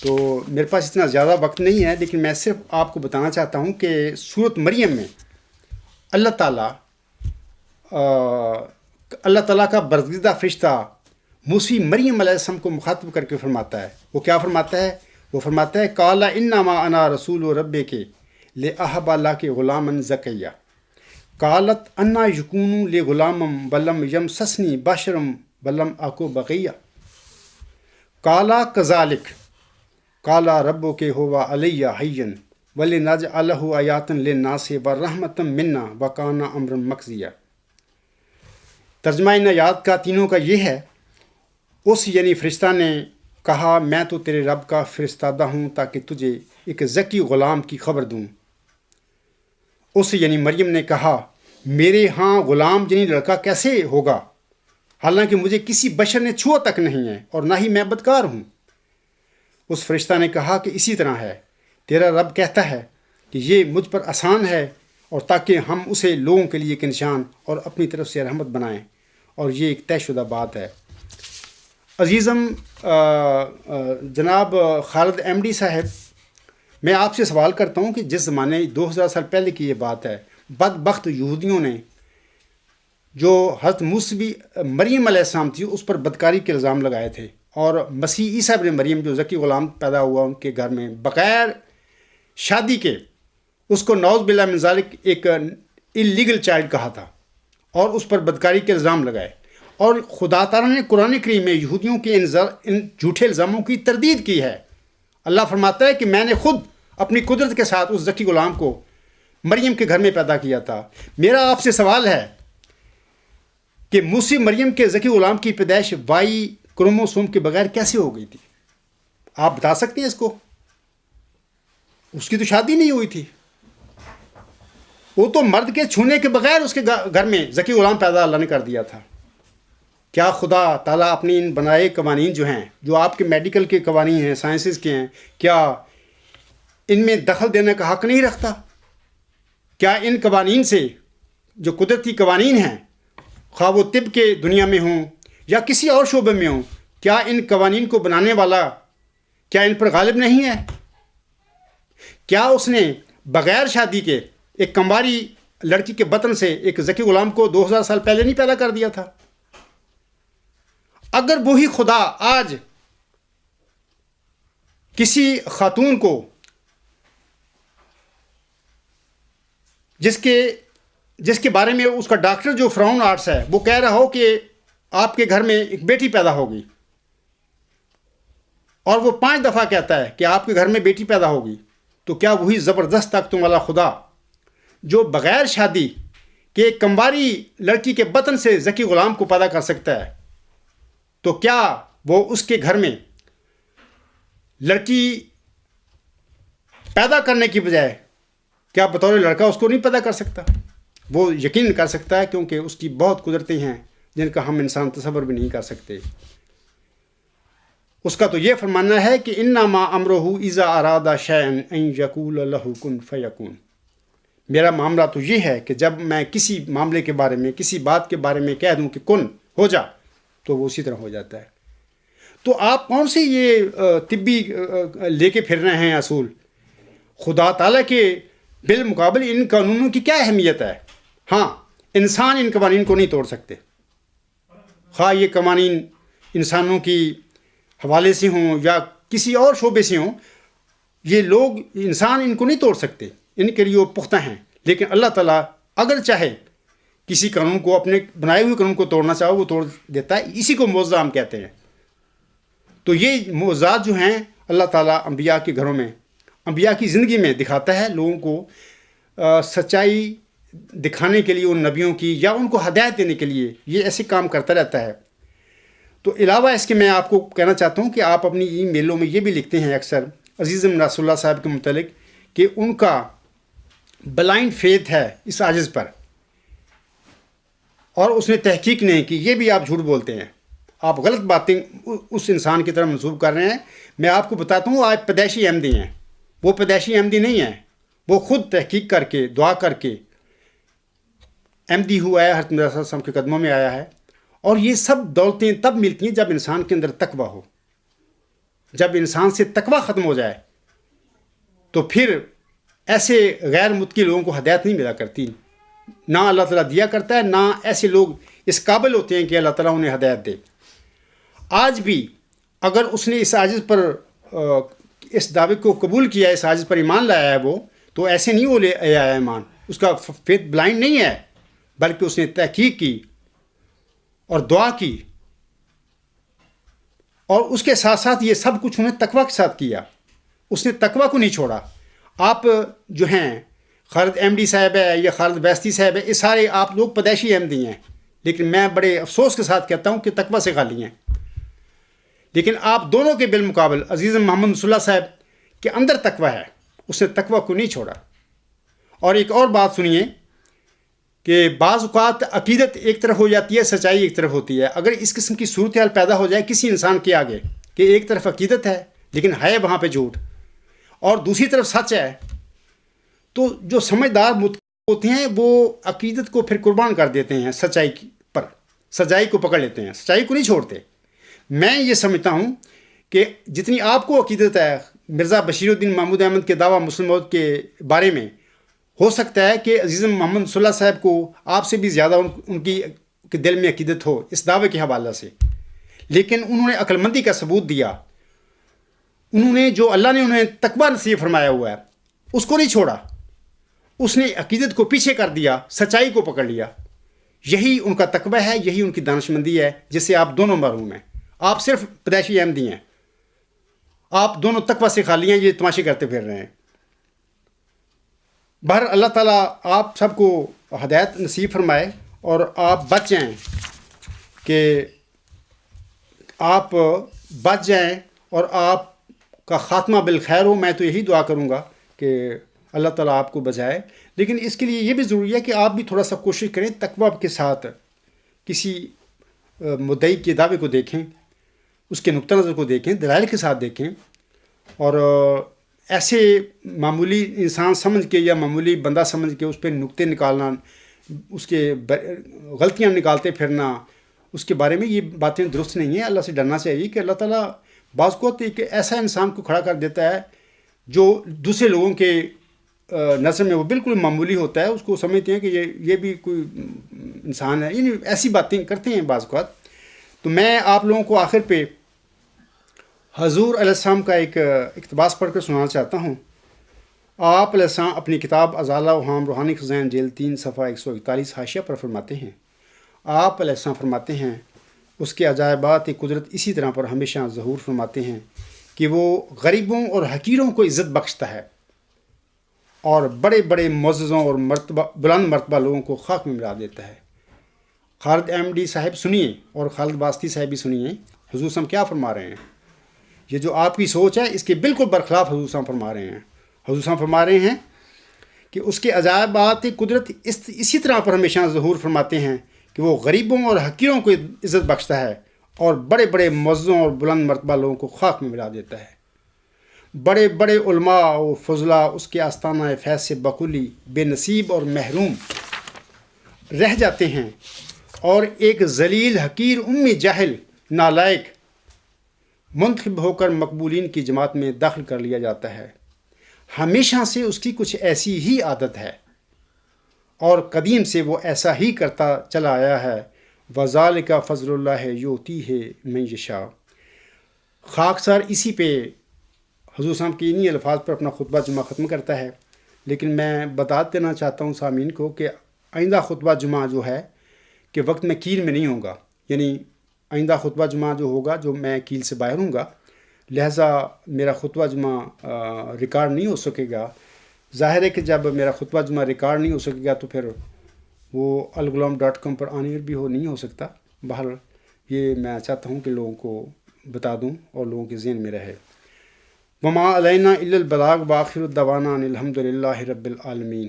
تو میرے پاس اتنا زیادہ وقت نہیں ہے، لیکن میں صرف آپ کو بتانا چاہتا ہوں کہ سورۃ مریم میں اللہ تعالیٰ کا برگزیدہ فرشتہ موسی مریم علیہ السلام کو مخاطب کر کے فرماتا ہے. وہ کیا فرماتا ہے؟ وہ فرماتا ہے قال انما انا رسول ربک لاہب لک غلاما زکیہ قالت انا یکون لی غلام ولم یمسسنی بشر ولم اکو بغیہ قال کذالک کالا ربو کے ہوا علیہ حین ولی نج الہ آیاتن للناس ورحمتم منا وکانا امر مقضیہ۔ ترجمہ ان آیات کا تینوں کا یہ ہے، اس یعنی فرشتہ نے کہا میں تو تیرے رب کا فرستادہ ہوں تاکہ تجھے ایک ذکی غلام کی خبر دوں۔ اس یعنی مریم نے کہا میرے ہاں غلام یعنی لڑکا کیسے ہوگا، حالانکہ مجھے کسی بشر نے چھوا تک نہیں ہے اور نہ ہی میں بدکار ہوں۔ اس فرشتہ نے کہا کہ اسی طرح ہے، تیرا رب کہتا ہے کہ یہ مجھ پر آسان ہے، اور تاکہ ہم اسے لوگوں کے لیے ایک نشان اور اپنی طرف سے رحمت بنائیں، اور یہ ایک طے شدہ بات ہے۔ عزیزم جناب خالد احمدی صاحب، میں آپ سے سوال کرتا ہوں کہ جس زمانے 2000 سال پہلے کی یہ بات ہے، بدبخت یہودیوں نے جو حضرت موسوی مریم علیہ السلام تھی اس پر بدکاری کے الزام لگائے تھے، اور مسیح عیسیٰ ابن مریم جو ذکی غلام پیدا ہوا ان کے گھر میں بغیر شادی کے، اس کو نعوذ باللہ من ذالک ایک اللیگل چائلڈ کہا تھا، اور اس پر بدکاری کے الزام لگائے۔ اور خدا تعالیٰ نے قرآن کریم میں یہودیوں کے ان جھوٹے الزاموں کی تردید کی ہے۔ اللہ فرماتا ہے کہ میں نے خود اپنی قدرت کے ساتھ اس ذکی غلام کو مریم کے گھر میں پیدا کیا تھا۔ میرا آپ سے سوال ہے کہ موسی مریم کے ذکی غلام کی پیدائش وائی کروموسوم کے بغیر کیسے ہو گئی تھی؟ آپ بتا سکتے ہیں اس کو؟ اس کی تو شادی نہیں ہوئی تھی، وہ تو مرد کے چھونے کے بغیر اس کے گھر میں ذکی غلام پیدا اللہ نے کر دیا تھا۔ کیا خدا تعالیٰ اپنی ان بنائے قوانین جو ہیں، جو آپ کے میڈیکل کے قوانین ہیں، سائنسز کے ہیں، کیا ان میں دخل دینے کا حق نہیں رکھتا؟ کیا ان قوانین سے جو قدرتی قوانین ہیں، خواہ وہ طب کے دنیا میں ہوں یا کسی اور شعبے میں ہوں، کیا ان قوانین کو بنانے والا کیا ان پر غالب نہیں ہے؟ کیا اس نے بغیر شادی کے ایک کمواری لڑکی کے بطن سے ایک ذکی غلام کو 2000 سال پہلے نہیں پیدا کر دیا تھا؟ اگر وہی خدا آج کسی خاتون کو جس کے بارے میں اس کا ڈاکٹر جو فرعون آرٹس ہے وہ کہہ رہا ہو کہ آپ کے گھر میں ایک بیٹی پیدا ہوگی، اور وہ 5 دفعہ کہتا ہے کہ آپ کے گھر میں بیٹی پیدا ہوگی، تو کیا وہی زبردست طاقتوں والا خدا جو بغیر شادی کے ایک کمواری لڑکی کے بطن سے ذکی غلام کو پیدا کر سکتا ہے، تو کیا وہ اس کے گھر میں لڑکی پیدا کرنے کی بجائے کیا بطور لڑکا اس کو نہیں پیدا کر سکتا؟ وہ یقین کر سکتا ہے، کیونکہ اس کی بہت قدرتیں ہیں جن کا ہم انسان تصور بھی نہیں کر سکتے۔ اس کا تو یہ فرمانا ہے کہ انما امرہ اذا اراد شیئا ان یقول لہ کن فیکون۔ میرا معاملہ تو یہ ہے کہ جب میں کسی معاملے کے بارے میں، کسی بات کے بارے میں کہہ دوں کہ کن ہو جا، تو وہ اسی طرح ہو جاتا ہے۔ تو آپ کون سے یہ طبی لے کے پھر رہے ہیں اصول؟ خدا تعالیٰ کے بالمقابل ان قانونوں کی کیا اہمیت ہے؟ ہاں، انسان ان قوانین کو نہیں توڑ سکتے، خواہ یہ قوانین انسانوں کی حوالے سے ہوں یا کسی اور شعبے سے ہوں، یہ لوگ انسان ان کو نہیں توڑ سکتے، ان کے لیے وہ پختہ ہیں۔ لیکن اللہ تعالیٰ اگر چاہے کسی قانون کو، اپنے بنائے ہوئے قانون کو توڑنا چاہو وہ توڑ دیتا ہے، اسی کو معجزہ ہم کہتے ہیں۔ تو یہ معجزات جو ہیں اللہ تعالیٰ انبیاء کے گھروں میں، انبیاء کی زندگی میں دکھاتا ہے، لوگوں کو سچائی دکھانے کے لیے، ان نبیوں کی یا ان کو ہدایت دینے کے لیے یہ ایسے کام کرتا رہتا ہے۔ تو علاوہ اس کے میں آپ کو کہنا چاہتا ہوں کہ آپ اپنی ای میلوں میں یہ بھی لکھتے ہیں اکثر عزیزم رسول اللہ صاحب کے متعلق کہ ان کا بلائنڈ فیتھ ہے اس عاجز پر، اور اس نے تحقیق نہیں کی، یہ بھی آپ جھوٹ بولتے ہیں، آپ غلط باتیں اس انسان کی طرف منسوب کر رہے ہیں۔ میں آپ کو بتاتا ہوں آج پیدائشی احمدی ہیں، وہ پیدائشی احمدی نہیں ہیں، وہ خود تحقیق کر کے دعا کر کے احمدی ہوا ہے، حضرت مرزا صاحب کے قدموں میں آیا ہے۔ اور یہ سب دولتیں تب ملتی ہیں جب انسان کے اندر تقویٰ ہو، جب انسان سے تقویٰ ختم ہو جائے تو پھر ایسے غیر متقی لوگوں کو ہدایت نہیں ملا کرتی، نہ اللہ تعالیٰ دیا کرتا ہے، نہ ایسے لوگ اس قابل ہوتے ہیں کہ اللہ تعالیٰ انہیں ہدایت دے۔ آج بھی اگر اس نے اس عاجز پر اس دعوے کو قبول کیا، اس عاجز پر ایمان لایا ہے وہ، تو ایسے نہیں وہ لے آیا ایمان، اس کا فیتھ بلائنڈ نہیں ہے، بلکہ اس نے تحقیق کی اور دعا کی، اور اس کے ساتھ ساتھ یہ سب کچھ انہیں تقویٰ کے ساتھ کیا۔ اس نے تقوی کو نہیں چھوڑا. آپ جو ہیں خالد احمدی صاحب ہے یا خالد بیستی صاحب ہے، یہ سارے آپ لوگ پیدائشی احمدی ہیں، لیکن میں بڑے افسوس کے ساتھ کہتا ہوں کہ تقوی سے خالی ہیں. لیکن آپ دونوں کے بالمقابل عزیز محمد نصر اللہ صاحب کے اندر تقوی ہے، اس نے تقوی کو نہیں چھوڑا. اور ایک اور بات سنیے کہ بعض اوقات عقیدت ایک طرف ہو جاتی ہے، سچائی ایک طرف ہوتی ہے. اگر اس قسم کی صورتحال پیدا ہو جائے کسی انسان کے آگے کہ ایک طرف عقیدت ہے لیکن ہے وہاں پہ جھوٹ، اور دوسری طرف سچ ہے، تو جو سمجھدار ہوتے ہیں وہ عقیدت کو پھر قربان کر دیتے ہیں سچائی پر، سچائی کو پکڑ لیتے ہیں، سچائی کو نہیں چھوڑتے. میں یہ سمجھتا ہوں کہ جتنی آپ کو عقیدت ہے مرزا بشیر الدین محمود احمد کے دعویٰ مسلم موت کے بارے میں، ہو سکتا ہے کہ عزیز محمد صلی اللہ صاحب کو آپ سے بھی زیادہ ان کی دل میں عقیدت ہو اس دعوے کے حوالے سے، لیکن انہوں نے عقل مندی کا ثبوت دیا. انہوں نے جو اللہ نے انہیں تقویٰ نصیب فرمایا ہوا ہے اس کو نہیں چھوڑا، اس نے عقیدت کو پیچھے کر دیا، سچائی کو پکڑ لیا. یہی ان کا تقویٰ ہے، یہی ان کی دانش مندی ہے جس سے آپ دونوں محروم ہیں. آپ صرف پیدائشی احمدی ہیں، آپ دونوں تقویٰ سے خالی ہیں، یہ تماشے کرتے پھر رہے ہیں. بہر اللہ تعالیٰ آپ سب کو ہدایت نصیب فرمائے اور آپ بچ جائیں، کہ آپ بچ جائیں اور آپ کا خاتمہ بالخیر ہو. میں تو یہی دعا کروں گا کہ اللہ تعالیٰ آپ کو بچائے. لیکن اس کے لیے یہ بھی ضروری ہے کہ آپ بھی تھوڑا سا کوشش کریں، تقویٰ کے ساتھ کسی مدعی کے دعوے کو دیکھیں، اس کے نقطہ نظر کو دیکھیں، دلائل کے ساتھ دیکھیں، اور ایسے معمولی انسان سمجھ کے یا معمولی بندہ سمجھ کے اس پہ نقطے نکالنا، اس کے غلطیاں نکالتے پھرنا، اس کے بارے میں یہ باتیں درست نہیں ہیں. اللہ سے ڈرنا چاہیے کہ اللہ تعالیٰ بعض کو ایک ایسا انسان کو کھڑا کر دیتا ہے جو دوسرے لوگوں کے نظر میں وہ بالکل معمولی ہوتا ہے، اس کو سمجھتے ہیں کہ یہ بھی کوئی انسان ہے، یعنی ایسی باتیں کرتے ہیں بعض اوقات. تو میں آپ لوگوں کو آخر پہ حضور علیہ السلام کا ایک اقتباس پڑھ کر سنانا چاہتا ہوں. آپ علیہ السلام اپنی کتاب ازالہ وہام روحانی خزائن جلد 3 صفحہ 141 حاشیہ پر فرماتے ہیں، آپ علیہ السلام فرماتے ہیں اس کے عجائبات قدرت اسی طرح پر ہمیشہ ظہور فرماتے ہیں کہ وہ غریبوں اور حقیروں کو عزت بخشتا ہے اور بڑے بڑے معززوں اور بلند مرتبہ لوگوں کو خاک میں ملا دیتا ہے. خالد احمدی صاحب سنیے اور خالد باستی صاحب بھی سنیے، حضور صاحب کیا فرما رہے ہیں. یہ جو آپ کی سوچ ہے اس کے بالکل برخلاف حضور صاحب فرما رہے ہیں. حضور صاحب فرما رہے ہیں کہ اس کے عجائبات قدرت اسی طرح پر ہمیشہ ظہور فرماتے ہیں کہ وہ غریبوں اور حقیروں کو عزت بخشتا ہے اور بڑے بڑے معززوں اور بلند مرتبہ لوگوں کو خاک میں ملا دیتا ہے. بڑے بڑے علماء و فضلاء اس کے آستانہ فیض سے بکلی بے نصیب اور محروم رہ جاتے ہیں، اور ایک ذلیل حقیر امی جاہل نالائق منتخب ہو کر مقبولین کی جماعت میں داخل کر لیا جاتا ہے. ہمیشہ سے اس کی کچھ ایسی ہی عادت ہے اور قدیم سے وہ ایسا ہی کرتا چلا آیا ہے. وذالک فضل اللہ یؤتیہ من یشاء. خاکسار اسی پہ حضور صاحب کی انہی الفاظ پر اپنا خطبہ جمعہ ختم کرتا ہے. لیکن میں بتا دینا چاہتا ہوں سامعین کو کہ آئندہ خطبہ جمعہ جو ہے کہ وقت میں کیل میں نہیں ہوں گا، یعنی آئندہ خطبہ جمعہ جو ہوگا جو میں کیل سے باہر ہوں گا، لہٰذا میرا خطبہ جمعہ ریکارڈ نہیں ہو سکے گا. ظاہر ہے کہ جب میرا خطبہ جمعہ ریکارڈ نہیں ہو سکے گا تو پھر وہ الغلام.com پر آن ایئر بھی نہیں ہو سکتا. بہرحال یہ میں چاہتا ہوں کہ لوگوں کو بتا دوں اور لوگوں کے ذہن میں رہے. وما علینا الا البلاغ وآخر الدعوانا ان الحمد للہ رب العالمین.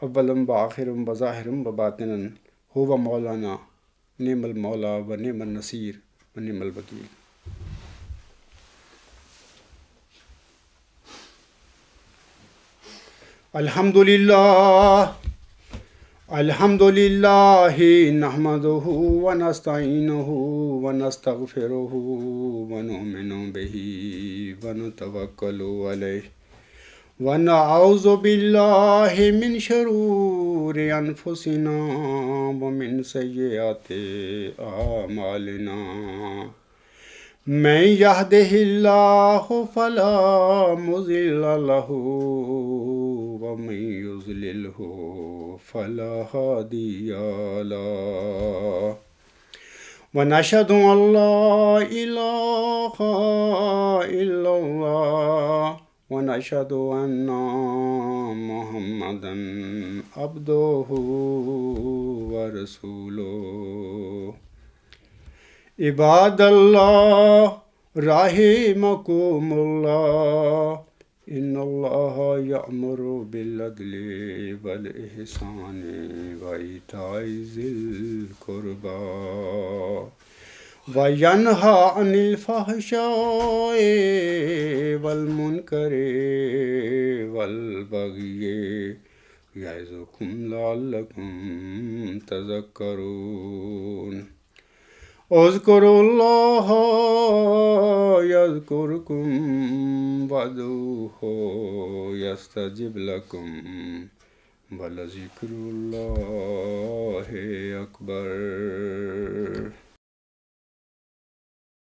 اولم وآخرم وظاہرم وباطنن هو مولانا نعم المولا و نعم النصیر و نعم الوکیل. الحمد للہ نحمدہ ونستعینہ ونستغفرہ ونؤمن بہ ونتوکل علیہ ونعوذ باللہ من شرور انفسنا ومن سیئات اعمالنا. من یہدہ اللہ فلا مضل لہ ومن یضللہ فلا ہادی لہ. ونشہد ان لا الہ الا اللہ ونشهد أن محمدا عبده ورسوله عباد الله رحمكم الله إن الله يأمر بالعدل والإحسان وإيتاء ذي القربى وينهى عن الفحشاء والمنكر والبغي يعظكم لعلكم تذكرون اذكروا الله يذكركم وادعوه يستجب لكم ولذكر الله أكبر